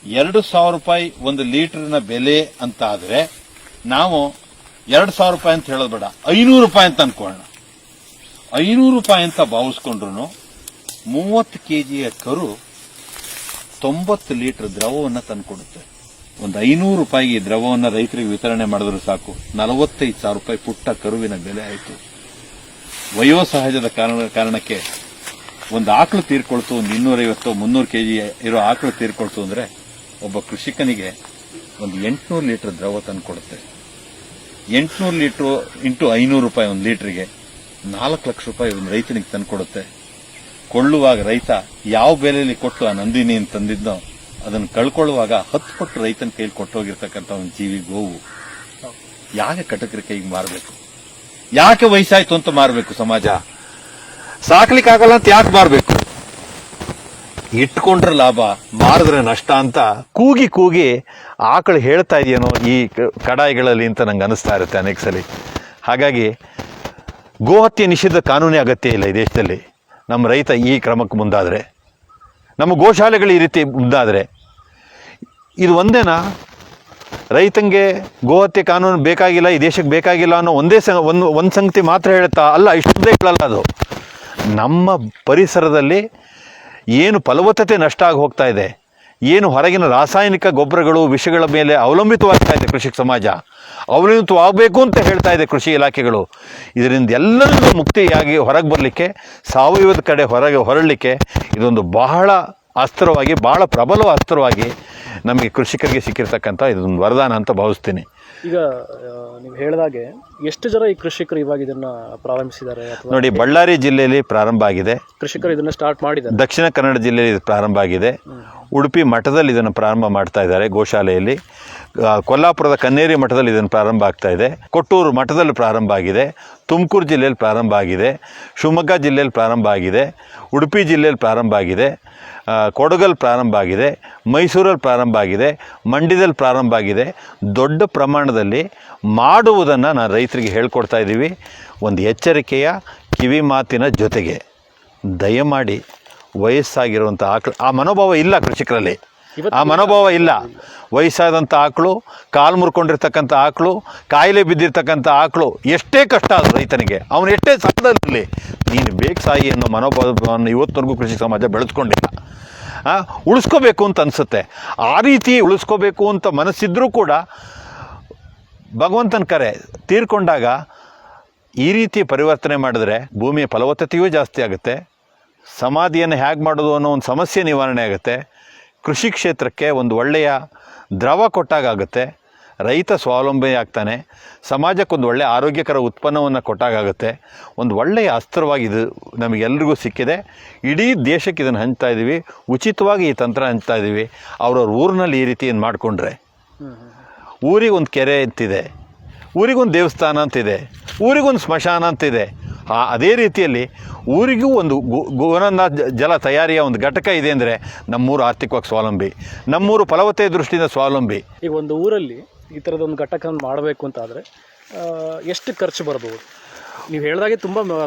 2,000 ರೂಪಾಯಿ 1 ಲೀಟರ್ನ ಬೆಲೆ ಅಂತ ಆದ್ರೆ ನಾವು 2,000 ರೂಪಾಯಿ ಅಂತ ಹೇಳೋದು ಬೇಡ, 500 ರೂಪಾಯಿ ಅಂತ ಅನ್ಕೊಳ್ಳೋಣ. 500 ರೂಪಾಯಿ ಅಂತ ಭಾವಿಸ್ಕೊಂಡ್ರು 30 ಕೆಜಿಯ ಕರು 90 ಲೀಟರ್ ದ್ರವವನ್ನು ತಂದುಕೊಡುತ್ತೆ. ಒಂದು 500 ರೂಪಾಯಿಗೆ ದ್ರವವನ್ನು ರೈತರಿಗೆ ವಿತರಣೆ ಮಾಡಿದ್ರು ಸಾಕು, 45,000 ರೂಪಾಯಿ ಪುಟ್ಟ ಕರುವಿನ ಬೆಲೆ ಆಯಿತು. ವಯೋಸಹಜದ ಕಾರಣಕ್ಕೆ ಒಂದು ಆಕಳು ತೀರ್ಕೊಳ್ತು, ಒಂದು 250-300 ಕೆಜಿ ಇರೋ ಆಕಳು ತೀರ್ಕೊಳ್ತು ಅಂದ್ರೆ ಒಬ್ಬ ಕೃಷಿಕನಿಗೆ ಒಂದು 800 ಲೀಟರ್ ದ್ರವ ತಂದುಕೊಡುತ್ತೆ. 800 ಲೀಟರ್ ಇಂಟು 500 ರೂಪಾಯಿ 1 ಲೀಟರ್ಗೆ 4 ಲಕ್ಷ ರೂಪಾಯಿ ಒಂದು ರೈತನಿಗೆ ತಂದುಕೊಡುತ್ತೆ. ಕೊಳ್ಳುವಾಗ ರೈತ ಯಾವ ಬೆಲೆಯಲ್ಲಿ ಕೊಟ್ಟು ಆ ನಂದಿನಿ ಅಂತ ತಂದಿದ್ನೋ ಅದನ್ನು ಕಳ್ಕೊಳ್ಳುವಾಗ 10 ಪಟ್ಟು ರೈತನ ಕೈಲಿ ಕೊಟ್ಟೋಗಿರ್ತಕ್ಕಂಥ ಒಂದು ಜೀವಿ ಗೋವು ಯಾಕೆ ಕಟಕರ ಕೈಗೆ ಮಾರಬೇಕು? ಯಾಕೆ ವಯಸ್ಸಾಯ್ತು ಅಂತ ಮಾರಬೇಕು? ಸಮಾಜ ಸಾಕ್ಲಿಕ್ಕಾಗಲ್ಲ ಅಂತ ಯಾಕೆ ಮಾರಬೇಕು? ಇಟ್ಕೊಂಡ್ರೆ ಲಾಭ, ಮಾರಿದ್ರೆ ನಷ್ಟ ಅಂತ ಕೂಗಿ ಕೂಗಿ ಆಕಳು ಹೇಳ್ತಾ ಇದೆಯೇನೋ ಈ ಕಡಾಯಿಗಳಲ್ಲಿ ಅಂತ ನಂಗೆ ಅನಿಸ್ತಾ ಇರುತ್ತೆ ಅನೇಕ ಸಲ. ಹಾಗಾಗಿ ಗೋಹತ್ಯೆ ನಿಷೇಧ ಕಾನೂನೇ ಅಗತ್ಯ ಇಲ್ಲ ಈ ದೇಶದಲ್ಲಿ. ನಮ್ಮ ರೈತ ಈ ಕ್ರಮಕ್ಕೆ ಮುಂದಾದರೆ, ನಮ್ಮ ಗೋಶಾಲೆಗಳು ಈ ರೀತಿ ಮುಂದಾದರೆ, ಇದು ಒಂದೇನಾ ರೈತಂಗೆ ಗೋಹತ್ಯೆ ಕಾನೂನು ಬೇಕಾಗಿಲ್ಲ, ಈ ದೇಶಕ್ಕೆ ಬೇಕಾಗಿಲ್ಲ ಅನ್ನೋ ಒಂದು ಸಂಗತಿ ಮಾತ್ರ ಹೇಳುತ್ತಾ ಅಲ್ಲ, ಇಷ್ಟೊಂದೇ ಹೇಳಲ್ಲ. ಅದು ನಮ್ಮ ಪರಿಸರದಲ್ಲಿ ಏನು ಫಲವತ್ತತೆ ನಷ್ಟ ಆಗಿ ಹೋಗ್ತಾ ಇದೆ, ಏನು ಹೊರಗಿನ ರಾಸಾಯನಿಕ ಗೊಬ್ಬರಗಳು ವಿಷಗಳ ಮೇಲೆ ಅವಲಂಬಿತವಾಗ್ತಾ ಇದೆ ಕೃಷಿ ಸಮಾಜ, ಅವಲಂಬಿತವಾಗಬೇಕು ಅಂತ ಹೇಳ್ತಾ ಇದೆ ಕೃಷಿ ಇಲಾಖೆಗಳು. ಇದರಿಂದ ಎಲ್ಲರಿಗೂ ಮುಕ್ತಿಯಾಗಿ ಹೊರಗೆ ಬರಲಿಕ್ಕೆ, ಸಾವಯವದ ಕಡೆ ಹೊರಡಲಿಕ್ಕೆ ಇದೊಂದು ಬಹಳ ಅಸ್ತ್ರವಾಗಿ, ಬಹಳ ಪ್ರಬಲ ಅಸ್ತ್ರವಾಗಿ ನಮಗೆ ಕೃಷಿಕರಿಗೆ ಸಿಕ್ಕಿರ್ತಕ್ಕಂಥ ಇದೊಂದು ವರದಾನ ಅಂತ ಭಾವಿಸ್ತೀನಿ. ಈಗ ನೀವು ಹೇಳಿದಾಗೆ ಎಷ್ಟು ಜನ ಈ ಕೃಷಿಕರು ಇವಾಗ ಇದನ್ನ ಪ್ರಾರಂಭಿಸಿದ್ದಾರೆ? ನೋಡಿ, ಬಳ್ಳಾರಿ ಜಿಲ್ಲೆಯಲ್ಲಿ ಪ್ರಾರಂಭ ಆಗಿದೆ, ಕೃಷಿಕರು ಇದನ್ನ ಸ್ಟಾರ್ಟ್ ಮಾಡಿದ್ದಾರೆ. ದಕ್ಷಿಣ ಕನ್ನಡ ಜಿಲ್ಲೆಯಲ್ಲಿ ಇದು ಪ್ರಾರಂಭ ಆಗಿದೆ. ಉಡುಪಿ ಮಠದಲ್ಲಿ ಇದನ್ನು ಪ್ರಾರಂಭ ಮಾಡ್ತಾ ಇದ್ದಾರೆ ಗೋಶಾಲೆಯಲ್ಲಿ. ಕೊಲ್ಲಾಪುರದ ಕನ್ನೇರಿ ಮಠದಲ್ಲಿ ಇದನ್ನು ಪ್ರಾರಂಭ ಆಗ್ತಾ ಇದೆ. ಕೊಟ್ಟೂರು ಮಠದಲ್ಲಿ ಪ್ರಾರಂಭ ಆಗಿದೆ. ತುಮಕೂರು ಜಿಲ್ಲೆಯಲ್ಲಿ ಪ್ರಾರಂಭ ಆಗಿದೆ. ಶಿವಮೊಗ್ಗ ಜಿಲ್ಲೆಯಲ್ಲಿ ಪ್ರಾರಂಭ ಆಗಿದೆ. ಉಡುಪಿ ಜಿಲ್ಲೆಯಲ್ಲಿ ಪ್ರಾರಂಭ ಆಗಿದೆ. ಕೊಡಗಲ್ಲಿ ಪ್ರಾರಂಭ ಆಗಿದೆ. ಮೈಸೂರಲ್ಲಿ ಪ್ರಾರಂಭ ಆಗಿದೆ. ಮಂಡ್ಯದಲ್ಲಿ ಪ್ರಾರಂಭ ಆಗಿದೆ. ದೊಡ್ಡ ಪ್ರಮಾಣದಲ್ಲಿ ಮಾಡುವುದನ್ನು ನಾನು ರೈತರಿಗೆ ಹೇಳ್ಕೊಡ್ತಾ ಇದ್ದೀವಿ. ಒಂದು ಎಚ್ಚರಿಕೆಯ ಕಿವಿ ಮಾತಿನ ಜೊತೆಗೆ ದಯಮಾಡಿ ವಯಸ್ಸಾಗಿರುವಂಥ ಆಕಳು, ಆ ಮನೋಭಾವ ಇಲ್ಲ ಕೃಷಿಕರಲ್ಲಿ, ಆ ಮನೋಭಾವ ಇಲ್ಲ. ವಯಸ್ಸಾದಂಥ ಆಕಳು, ಕಾಲು ಮುರ್ಕೊಂಡಿರ್ತಕ್ಕಂಥ ಆಕಳು, ಕಾಯಿಲೆ ಬಿದ್ದಿರ್ತಕ್ಕಂಥ ಆಕಳು, ಎಷ್ಟೇ ಕಷ್ಟ ಆದ ರೈತನಿಗೆ, ಅವನು ಎಷ್ಟೇ ಸಾಲದಲ್ಲಿ ನೀನು ಬೇಕು ಸಾಯಿ ಅನ್ನೋ ಮನೋಭಾವವನ್ನು ಇವತ್ತವರೆಗೂ ಕೃಷಿ ಸಮಾಜ ಬೆಳೆಸ್ಕೊಂಡಿಲ್ಲ. ಉಳಿಸ್ಕೋಬೇಕು ಅಂತ ಅನಿಸುತ್ತೆ. ಆ ರೀತಿ ಉಳಿಸ್ಕೋಬೇಕು ಅಂತ ಮನಸ್ಸಿದ್ರೂ ಕೂಡ ಭಗವಂತನ ಕರೆ ತೀರ್ಕೊಂಡಾಗ ಈ ರೀತಿ ಪರಿವರ್ತನೆ ಮಾಡಿದ್ರೆ ಭೂಮಿಯ ಫಲವತ್ತತೆಯೂ ಜಾಸ್ತಿ ಆಗುತ್ತೆ, ಸಮಾಧಿಯನ್ನು ಹೇಗೆ ಮಾಡೋದು ಅನ್ನೋ ಒಂದು ಸಮಸ್ಯೆ ನಿವಾರಣೆ ಆಗುತ್ತೆ, ಕೃಷಿ ಕ್ಷೇತ್ರಕ್ಕೆ ಒಂದು ಒಳ್ಳೆಯ ದ್ರವ ಕೊಟ್ಟಾಗುತ್ತೆ, ರೈತ ಸ್ವಾವಲಂಬಿ ಆಗ್ತಾನೆ, ಸಮಾಜಕ್ಕೊಂದು ಒಳ್ಳೆಯ ಆರೋಗ್ಯಕರ ಉತ್ಪನ್ನವನ್ನು ಕೊಟ್ಟಾಗುತ್ತೆ. ಒಂದು ಒಳ್ಳೆಯ ಅಸ್ತ್ರವಾಗಿ ಇದು ನಮಗೆಲ್ಲರಿಗೂ ಸಿಕ್ಕಿದೆ. ಇಡೀ ದೇಶಕ್ಕೆ ಇದನ್ನು ಹಂಚ್ತಾ ಇದ್ದೀವಿ, ಉಚಿತವಾಗಿ ಈ ತಂತ್ರ ಹಂಚ್ತಾ ಇದ್ದೀವಿ. ಅವ್ರವ್ರ ಊರಿನಲ್ಲಿ ಈ ರೀತಿ ಏನು ಮಾಡಿಕೊಂಡ್ರೆ, ಊರಿಗೊಂದು ಕೆರೆ ಅಂತಿದೆ, ಊರಿಗೊಂದು ದೇವಸ್ಥಾನ ಅಂತಿದೆ, ಊರಿಗೊಂದು ಸ್ಮಶಾನ ಅಂತಿದೆ. ಅದೇ ರೀತಿಯಲ್ಲಿ ಊರಿಗೂ ಒಂದು ಗೋನಂದ ಜಲ ತಯಾರಿಯ ಒಂದು ಘಟಕ ಇದೆ ಅಂದರೆ ನಮ್ಮೂರು ಆರ್ಥಿಕವಾಗಿ ಸ್ವಾವಲಂಬಿ, ನಮ್ಮೂರು ಫಲವತ್ತತೆ ದೃಷ್ಟಿಯಿಂದ ಸ್ವಾವಲಂಬಿ. ಈಗ ಒಂದು ಊರಲ್ಲಿ ಈ ಥರದೊಂದು ಘಟಕ ಮಾಡಬೇಕು ಅಂತಾದರೆ ಎಷ್ಟು ಖರ್ಚು ಬರ್ಬೋದು? ನೀವು ಹೇಳಿದಾಗೆ ತುಂಬ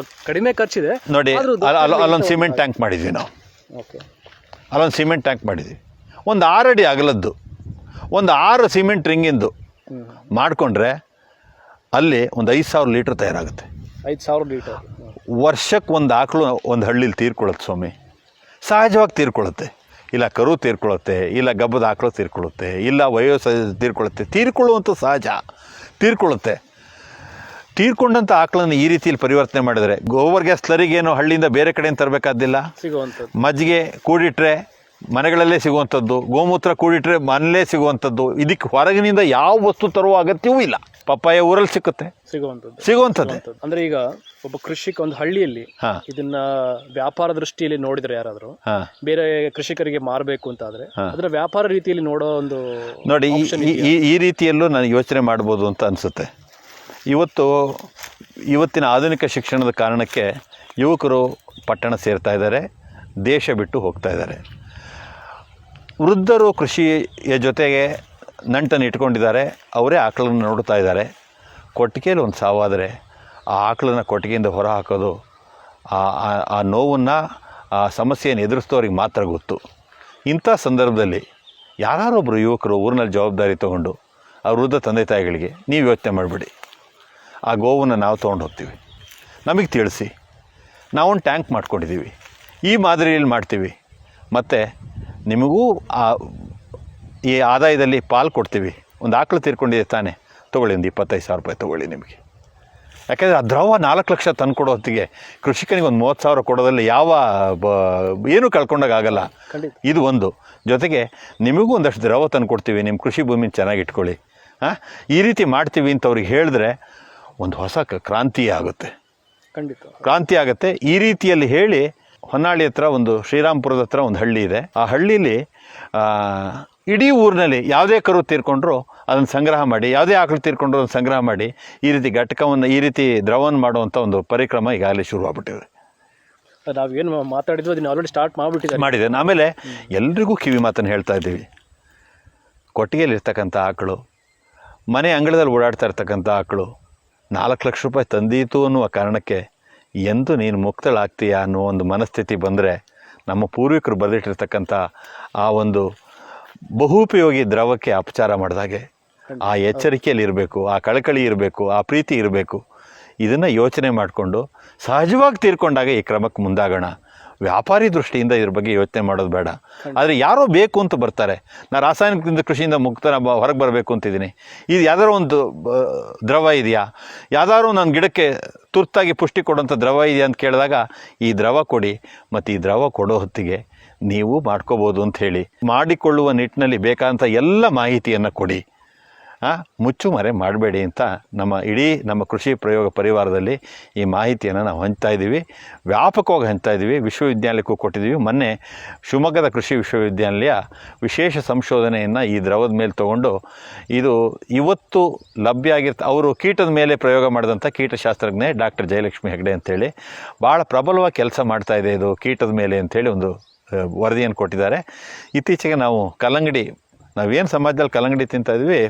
ಕಡಿಮೆ ಖರ್ಚಿದೆ. ನೋಡಿ, ಅಲ್ಲೊಂದು ಸಿಮೆಂಟ್ ಟ್ಯಾಂಕ್ ಮಾಡಿದ್ವಿ ನಾವು. ಓಕೆ, ಅಲ್ಲೊಂದು ಸಿಮೆಂಟ್ ಟ್ಯಾಂಕ್ ಮಾಡಿದ್ವಿ, ಒಂದು 6 ಅಡಿ ಅಗಲದ್ದು, ಒಂದು 6 ಸಿಮೆಂಟ್ ರಿಂಗಿಂದು ಮಾಡಿಕೊಂಡ್ರೆ ಅಲ್ಲಿ ಒಂದು 5,000 ಲೀಟ್ರ್ ತಯಾರಾಗುತ್ತೆ. 5,000 ಲೀಟರ್ ವರ್ಷಕ್ಕೆ ಒಂದು ಆಕಳು ಒಂದು ಹಳ್ಳಿಲಿ ತೀರ್ಕೊಳ್ಳುತ್ತೆ ಸ್ವಾಮಿ, ಸಹಜವಾಗಿ ತೀರ್ಕೊಳ್ಳುತ್ತೆ. ಇಲ್ಲ ಕರು ತೀರ್ಕೊಳ್ಳುತ್ತೆ, ಇಲ್ಲ ಗಬ್ಬದ ಆಕಳು ತೀರ್ಕೊಳ್ಳುತ್ತೆ, ಇಲ್ಲ ವಯೋಸಹಜ ತೀರ್ಕೊಳ್ಳುತ್ತೆ. ತೀರ್ಕೊಳ್ಳುವಂಥ ಸಹಜ ತೀರ್ಕೊಳ್ಳುತ್ತೆ. ತೀರ್ಕೊಂಡಂಥ ಆಕಳನ್ನು ಈ ರೀತಿಯಲ್ಲಿ ಪರಿವರ್ತನೆ ಮಾಡಿದರೆ ಗೋಬರ್ ಗ್ಯಾಸ್ ಸ್ಲರಿಗೇನು ಹಳ್ಳಿಯಿಂದ ಬೇರೆ ಕಡೆಯಿಂದ ತರಬೇಕಾದಿಲ್ಲ. ಸಿಗುವಂಥದ್ದು ಮಜ್ಜಿಗೆ ಕೂಡಿಟ್ರೆ ಮನೆಗಳಲ್ಲೇ ಸಿಗುವಂಥದ್ದು, ಗೋಮೂತ್ರ ಕೂಡಿಟ್ರೆ ಮನೆಯಲ್ಲೇ ಸಿಗುವಂಥದ್ದು. ಇದಕ್ಕೆ ಹೊರಗಿನಿಂದ ಯಾವ ವಸ್ತು ತರುವ ಅಗತ್ಯವೂ ಇಲ್ಲ. ಪಪ್ಪಾಯ ಊರಲ್ಲಿ ಸಿಗುತ್ತೆ, ಸಿಗುವಂಥದ್ದು. ಅಂದ್ರೆ ಈಗ ಒಬ್ಬ ಕೃಷಿಕ ಒಂದು ಹಳ್ಳಿಯಲ್ಲಿ ಇದನ್ನ ವ್ಯಾಪಾರ ದೃಷ್ಟಿಯಲ್ಲಿ ನೋಡಿದ್ರೆ ಯಾರಾದ್ರೂ ಬೇರೆ ಕೃಷಿಕರಿಗೆ ಮಾರಬೇಕು ಅಂತ ಆದ್ರೆ ಅದರ ವ್ಯಾಪಾರ ರೀತಿಯಲ್ಲಿ ನೋಡೋ ಒಂದು ನೋಡಿ, ಈ ರೀತಿಯಲ್ಲೂ ನಾನು ಯೋಚನೆ ಮಾಡ್ಬೋದು ಅಂತ ಅನಿಸುತ್ತೆ. ಇವತ್ತಿನ ಆಧುನಿಕ ಶಿಕ್ಷಣದ ಕಾರಣಕ್ಕೆ ಯುವಕರು ಪಟ್ಟಣ ಸೇರ್ತಾ ಇದ್ದಾರೆ, ದೇಶ ಬಿಟ್ಟು ಹೋಗ್ತಾ ಇದ್ದಾರೆ. ವೃದ್ಧರು ಕೃಷಿಯ ಜೊತೆಗೆ ನಂಟನ್ನು ಇಟ್ಕೊಂಡಿದ್ದಾರೆ, ಅವರೇ ಆಕಳನ್ನು ನೋಡ್ತಾ ಇದ್ದಾರೆ. ಕೊಟ್ಟಿಗೆಯಲ್ಲಿ ಒಂದು ಸಾವಾದರೆ ಆ ಆಕಳನ್ನು ಕೊಟ್ಟಿಗೆಯಿಂದ ಹೊರ ಹಾಕೋದು ಆ ನೋವನ್ನು, ಆ ಸಮಸ್ಯೆಯನ್ನು ಎದುರಿಸಿದವ್ರಿಗೆ ಮಾತ್ರ ಗೊತ್ತು. ಇಂಥ ಸಂದರ್ಭದಲ್ಲಿ ಯಾರೊಬ್ಬರು ಯುವಕರು ಊರಿನಲ್ಲಿ ಜವಾಬ್ದಾರಿ ತೊಗೊಂಡು ಆ ವೃದ್ಧ ತಂದೆ ತಾಯಿಗಳಿಗೆ, ನೀವು ಯೋಚನೆ ಮಾಡಿಬಿಡಿ, ಆ ಗೋವನ್ನು ನಾವು ತೊಗೊಂಡು ಹೋಗ್ತೀವಿ, ನಮಗೆ ತಿಳಿಸಿ, ನಾವೊಂದು ಟ್ಯಾಂಕ್ ಮಾಡ್ಕೊಂಡಿದ್ದೀವಿ, ಈ ಮಾದರಿಯಲ್ಲಿ ಮಾಡ್ತೀವಿ, ಮತ್ತು ನಿಮಗೂ ಈ ಆದಾಯದಲ್ಲಿ ಪಾಲು ಕೊಡ್ತೀವಿ. ಒಂದು ಆಕಳು ತೀರ್ಕೊಂಡಿದೆ ತಾನೇ, ತೊಗೊಳ್ಳಿ, ಒಂದು 25,000 ರೂಪಾಯಿ ತೊಗೊಳ್ಳಿ ನಿಮಗೆ. ಯಾಕೆಂದರೆ ಆ ದ್ರವ 4 ಲಕ್ಷ ತಂದು ಕೊಡೋ ಹೊತ್ತಿಗೆ ಕೃಷಿಕನಿಗೆ ಒಂದು 30,000 ಕೊಡೋದ್ರಲ್ಲಿ ಏನೂ ಕಳ್ಕೊಂಡಾಗಲ್ಲ. ಇದು ಒಂದು. ಜೊತೆಗೆ ನಿಮಗೂ ಒಂದಷ್ಟು ದ್ರವ ತಂದು ಕೊಡ್ತೀವಿ, ನಿಮ್ಮ ಕೃಷಿ ಭೂಮಿನ ಚೆನ್ನಾಗಿ ಇಟ್ಕೊಳ್ಳಿ, ಈ ರೀತಿ ಮಾಡ್ತೀವಿ ಅಂತ ಅವ್ರಿಗೆ ಹೇಳಿದ್ರೆ ಒಂದು ಹೊಸ ಕ್ರಾಂತಿ ಆಗುತ್ತೆ. ಕ್ರಾಂತಿ ಆಗುತ್ತೆ. ಈ ರೀತಿಯಲ್ಲಿ ಹೇಳಿ ಹೊನ್ನಾಳಿ ಹತ್ರ ಒಂದು ಶ್ರೀರಾಮ್ಪುರದ ಹತ್ರ ಒಂದು ಹಳ್ಳಿ ಇದೆ. ಆ ಹಳ್ಳೀಲಿ ಇಡೀ ಊರಿನಲ್ಲಿ ಯಾವುದೇ ಕರು ತೀರ್ಕೊಂಡ್ರು ಅದನ್ನು ಸಂಗ್ರಹ ಮಾಡಿ, ಯಾವುದೇ ಆಕಳು ತೀರ್ಕೊಂಡ್ರು ಅದನ್ನು ಸಂಗ್ರಹ ಮಾಡಿ, ಈ ರೀತಿ ಘಟಕವನ್ನು, ಈ ರೀತಿ ದ್ರವವನ್ನು ಮಾಡುವಂಥ ಒಂದು ಪರಿಕ್ರಮ ಈಗಾಗಲೇ ಶುರುವಾಗ್ಬಿಟ್ಟಿದೆ. ನಾವೇನು ಮಾತಾಡಿದ್ವಿ ಅದನ್ನ ಆಲ್ರೆಡಿ ಸ್ಟಾರ್ಟ್ ಮಾಡಿದೆ. ಆಮೇಲೆ ಎಲ್ರಿಗೂ ಕಿವಿ ಮಾತನ್ನು ಹೇಳ್ತಾ ಇದ್ದೀವಿ. ಕೊಟ್ಟಿಗೆಯಲ್ಲಿರ್ತಕ್ಕಂಥ ಆಕಳು, ಮನೆ ಅಂಗಳದಲ್ಲಿ ಓಡಾಡ್ತಾ ಇರ್ತಕ್ಕಂಥ ಆಕಳು 4 ಲಕ್ಷ ರೂಪಾಯಿ ತಂದೀತು ಅನ್ನುವ ಕಾರಣಕ್ಕೆ ಎಂದು ನೀನು ಮುಕ್ತಳಾಗ್ತೀಯಾ ಅನ್ನೋ ಒಂದು ಮನಸ್ಥಿತಿ ಬಂದರೆ, ನಮ್ಮ ಪೂರ್ವಿಕರು ಬರೆದಿಟ್ಟಿರ್ತಕ್ಕಂಥ ಆ ಒಂದು ಬಹುಪಯೋಗಿ ದ್ರವಕ್ಕೆ ಅಪಚಾರ ಮಾಡಿದಾಗೆ. ಆ ಎಚ್ಚರಿಕೆಯಲ್ಲಿ ಇರಬೇಕು, ಆ ಕಳಕಳಿ ಇರಬೇಕು, ಆ ಪ್ರೀತಿ ಇರಬೇಕು. ಇದನ್ನು ಯೋಚನೆ ಮಾಡಿಕೊಂಡು ಸಹಜವಾಗಿ ತೀರ್ಕೊಂಡಾಗ ಈ ಕ್ರಮಕ್ಕೆ ಮುಂದಾಗೋಣ. ವ್ಯಾಪಾರಿ ದೃಷ್ಟಿಯಿಂದ ಇದ್ರ ಬಗ್ಗೆ ಯೋಚನೆ ಮಾಡೋದು ಬೇಡ. ಆದರೆ ಯಾರೋ ಬೇಕು ಅಂತ ಬರ್ತಾರೆ, ನಾನು ರಾಸಾಯನಿಕದಿಂದ ಕೃಷಿಯಿಂದ ಹೊರಗೆ ಬರಬೇಕು ಅಂತಿದ್ದೀನಿ, ಇದು ಯಾವ್ದಾದ್ರು ಒಂದು ದ್ರವ ಇದೆಯಾ, ಯಾವ್ದಾದ್ರು ನನ್ನ ಗಿಡಕ್ಕೆ ತುರ್ತಾಗಿ ಪುಷ್ಟಿ ಕೊಡೋಂಥ ದ್ರವ ಇದೆಯಾ ಅಂತ ಕೇಳಿದಾಗ ಈ ದ್ರವ ಕೊಡಿ, ಮತ್ತು ಈ ದ್ರವ ಕೊಡೋ ಹೊತ್ತಿಗೆ ನೀವು ಮಾಡ್ಕೋಬೋದು ಅಂತ ಹೇಳಿ ಮಾಡಿಕೊಳ್ಳುವ ನಿಟ್ಟಿನಲ್ಲಿ ಬೇಕಾದಂಥ ಎಲ್ಲ ಮಾಹಿತಿಯನ್ನು ಕೊಡಿ. ಮುಚ್ಚು ಮರೆ ಮಾಡಬೇಡಿ ಅಂತ ನಮ್ಮ ಕೃಷಿ ಪ್ರಯೋಗ ಪರಿವಾರದಲ್ಲಿ ಈ ಮಾಹಿತಿಯನ್ನು ನಾವು ಹಂಚ್ತಾ ಇದ್ದೀವಿ, ವ್ಯಾಪಕವಾಗಿ ಹಂಚ್ತಾ ಇದ್ದೀವಿ. ವಿಶ್ವವಿದ್ಯಾಲಯಕ್ಕೂ ಕೊಟ್ಟಿದ್ದೀವಿ. ಮೊನ್ನೆ ಶಿವಮೊಗ್ಗದ ಕೃಷಿ ವಿಶ್ವವಿದ್ಯಾಲಯ ವಿಶೇಷ ಸಂಶೋಧನೆಯನ್ನು ಈ ದ್ರವದ ಮೇಲೆ ತೊಗೊಂಡು, ಇದು ಇವತ್ತು ಲಭ್ಯ ಅವರು ಕೀಟದ ಮೇಲೆ ಪ್ರಯೋಗ ಮಾಡಿದಂಥ ಕೀಟಶಾಸ್ತ್ರಜ್ಞೆ ಡಾಕ್ಟರ್ ಜಯಲಕ್ಷ್ಮಿ ಹೆಗ್ಡೆ ಅಂತೇಳಿ ಭಾಳ ಪ್ರಬಲವಾಗಿ ಕೆಲಸ ಮಾಡ್ತಾ ಇದೆ ಇದು ಕೀಟದ ಮೇಲೆ ಅಂಥೇಳಿ ಒಂದು ವರದಿಯನ್ನು ಕೊಟ್ಟಿದ್ದಾರೆ. ಇತ್ತೀಚೆಗೆ ನಾವು ಕಲ್ಲಂಗಡಿ, ನಾವೇನು ಸಮಾಜದಲ್ಲಿ ಕಲ್ಲಂಗಡಿ ತಿಂತಾಯಿದ್ವಿ,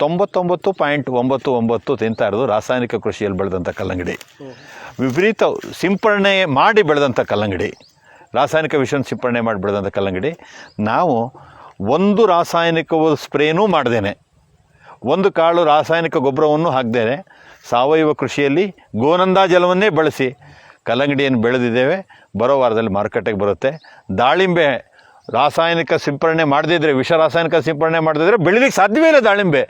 99.99 ತಿಂತಾ ಇರೋದು ರಾಸಾಯನಿಕ ಕೃಷಿಯಲ್ಲಿ ಬೆಳೆದಂಥ ಕಲ್ಲಂಗಡಿ, ವಿಪರೀತ ಸಿಂಪರಣೆ ಮಾಡಿ ಬೆಳೆದಂಥ ಕಲ್ಲಂಗಡಿ, ರಾಸಾಯನಿಕ ವಿಷನ ಸಿಂಪರಣೆ ಮಾಡಿ ಬೆಳೆದಂಥ ಕಲ್ಲಂಗಡಿ. ನಾವು ಒಂದು ರಾಸಾಯನಿಕ ಸ್ಪ್ರೇನೂ ಮಾಡ್ದೇನೆ, ಒಂದು ಕಾಳು ರಾಸಾಯನಿಕ ಗೊಬ್ಬರವನ್ನು ಹಾಕ್ದೇನೆ, ಸಾವಯವ ಕೃಷಿಯಲ್ಲಿ ಗೋನಂದ ಜಲವನ್ನೇ ಬಳಸಿ ಕಲ್ಲಂಗಡಿಯನ್ನು ಬೆಳೆದಿದ್ದೇವೆ. ಬರೋ ವಾರದಲ್ಲಿ ಮಾರುಕಟ್ಟೆಗೆ ಬರುತ್ತೆ. ದಾಳಿಂಬೆ ರಾಸಾಯನಿಕ ಸಿಂಪರಣೆ ಮಾಡದಿದ್ದರೆ, ರಾಸಾಯನಿಕ ಸಿಂಪರಣೆ ಮಾಡದಿದ್ದರೆ ಬೆಳೀಲಿಕ್ಕೆ ಸಾಧ್ಯವೇ ಇಲ್ಲ ದಾಳಿಂಬೆ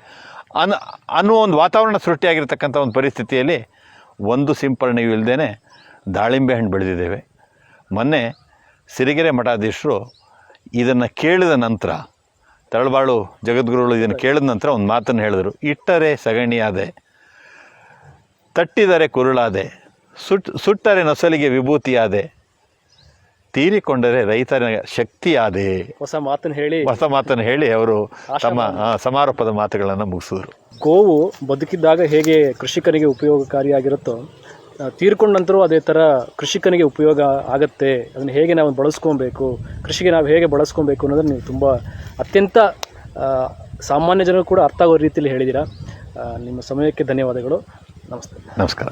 ಅನ್ನುವ ಒಂದು ವಾತಾವರಣ ಸೃಷ್ಟಿಯಾಗಿರ್ತಕ್ಕಂಥ ಒಂದು ಪರಿಸ್ಥಿತಿಯಲ್ಲಿ ಒಂದು ಸಿಂಪರಣೆಯೂ ಇಲ್ಲದೇ ದಾಳಿಂಬೆ ಹಣ್ಣು ಬೆಳೆದಿದ್ದೇವೆ. ಮೊನ್ನೆ ಸಿರಿಗೆರೆ ಮಠಾಧೀಶರು ಇದನ್ನು ಕೇಳಿದ ನಂತರ, ತಳಬಾಳು ಜಗದ್ಗುರುಗಳು ಇದನ್ನು ಕೇಳಿದ ನಂತರ ಒಂದು ಮಾತನ್ನು ಹೇಳಿದರು, ಇಟ್ಟರೆ ಸಗಣಿಯಾದೆ, ತಟ್ಟಿದರೆ ಕುರುಳಾದೆ, ಸುಟ್ಟರೆ ನೊಸಲಿಗೆ ವಿಭೂತಿಯಾದೆ, ತೀರಿಕೊಂಡರೆ ರೈತರ ಶಕ್ತಿಯಾದೆ. ಹೊಸ ಮಾತನ್ನು ಹೇಳಿ ಅವರು ತಮ್ಮ ಸಮಾರೋಪದ ಮಾತುಗಳನ್ನು ಮುಗಿಸಿದ್ರು. ಗೋವು ಬದುಕಿದ್ದಾಗ ಹೇಗೆ ಕೃಷಿಕನಿಗೆ ಉಪಯೋಗಕಾರಿಯಾಗಿರುತ್ತೋ, ತೀರ್ಕೊಂಡ ನಂತರ ಅದೇ ಥರ ಕೃಷಿಕನಿಗೆ ಉಪಯೋಗ ಆಗುತ್ತೆ. ಅದನ್ನು ಹೇಗೆ ನಾವು ಬಳಸ್ಕೊಬೇಕು, ಕೃಷಿಗೆ ನಾವು ಹೇಗೆ ಬಳಸ್ಕೊಬೇಕು ಅನ್ನೋದನ್ನು ನೀವು ತುಂಬ ಅತ್ಯಂತ ಸಾಮಾನ್ಯ ಜನರು ಕೂಡ ಅರ್ಥ ಆಗೋ ರೀತಿಯಲ್ಲಿ ಹೇಳಿದ್ದೀರಾ. ನಿಮ್ಮ ಸಮಯಕ್ಕೆ ಧನ್ಯವಾದಗಳು. ನಮಸ್ತೆ. ನಮಸ್ಕಾರ.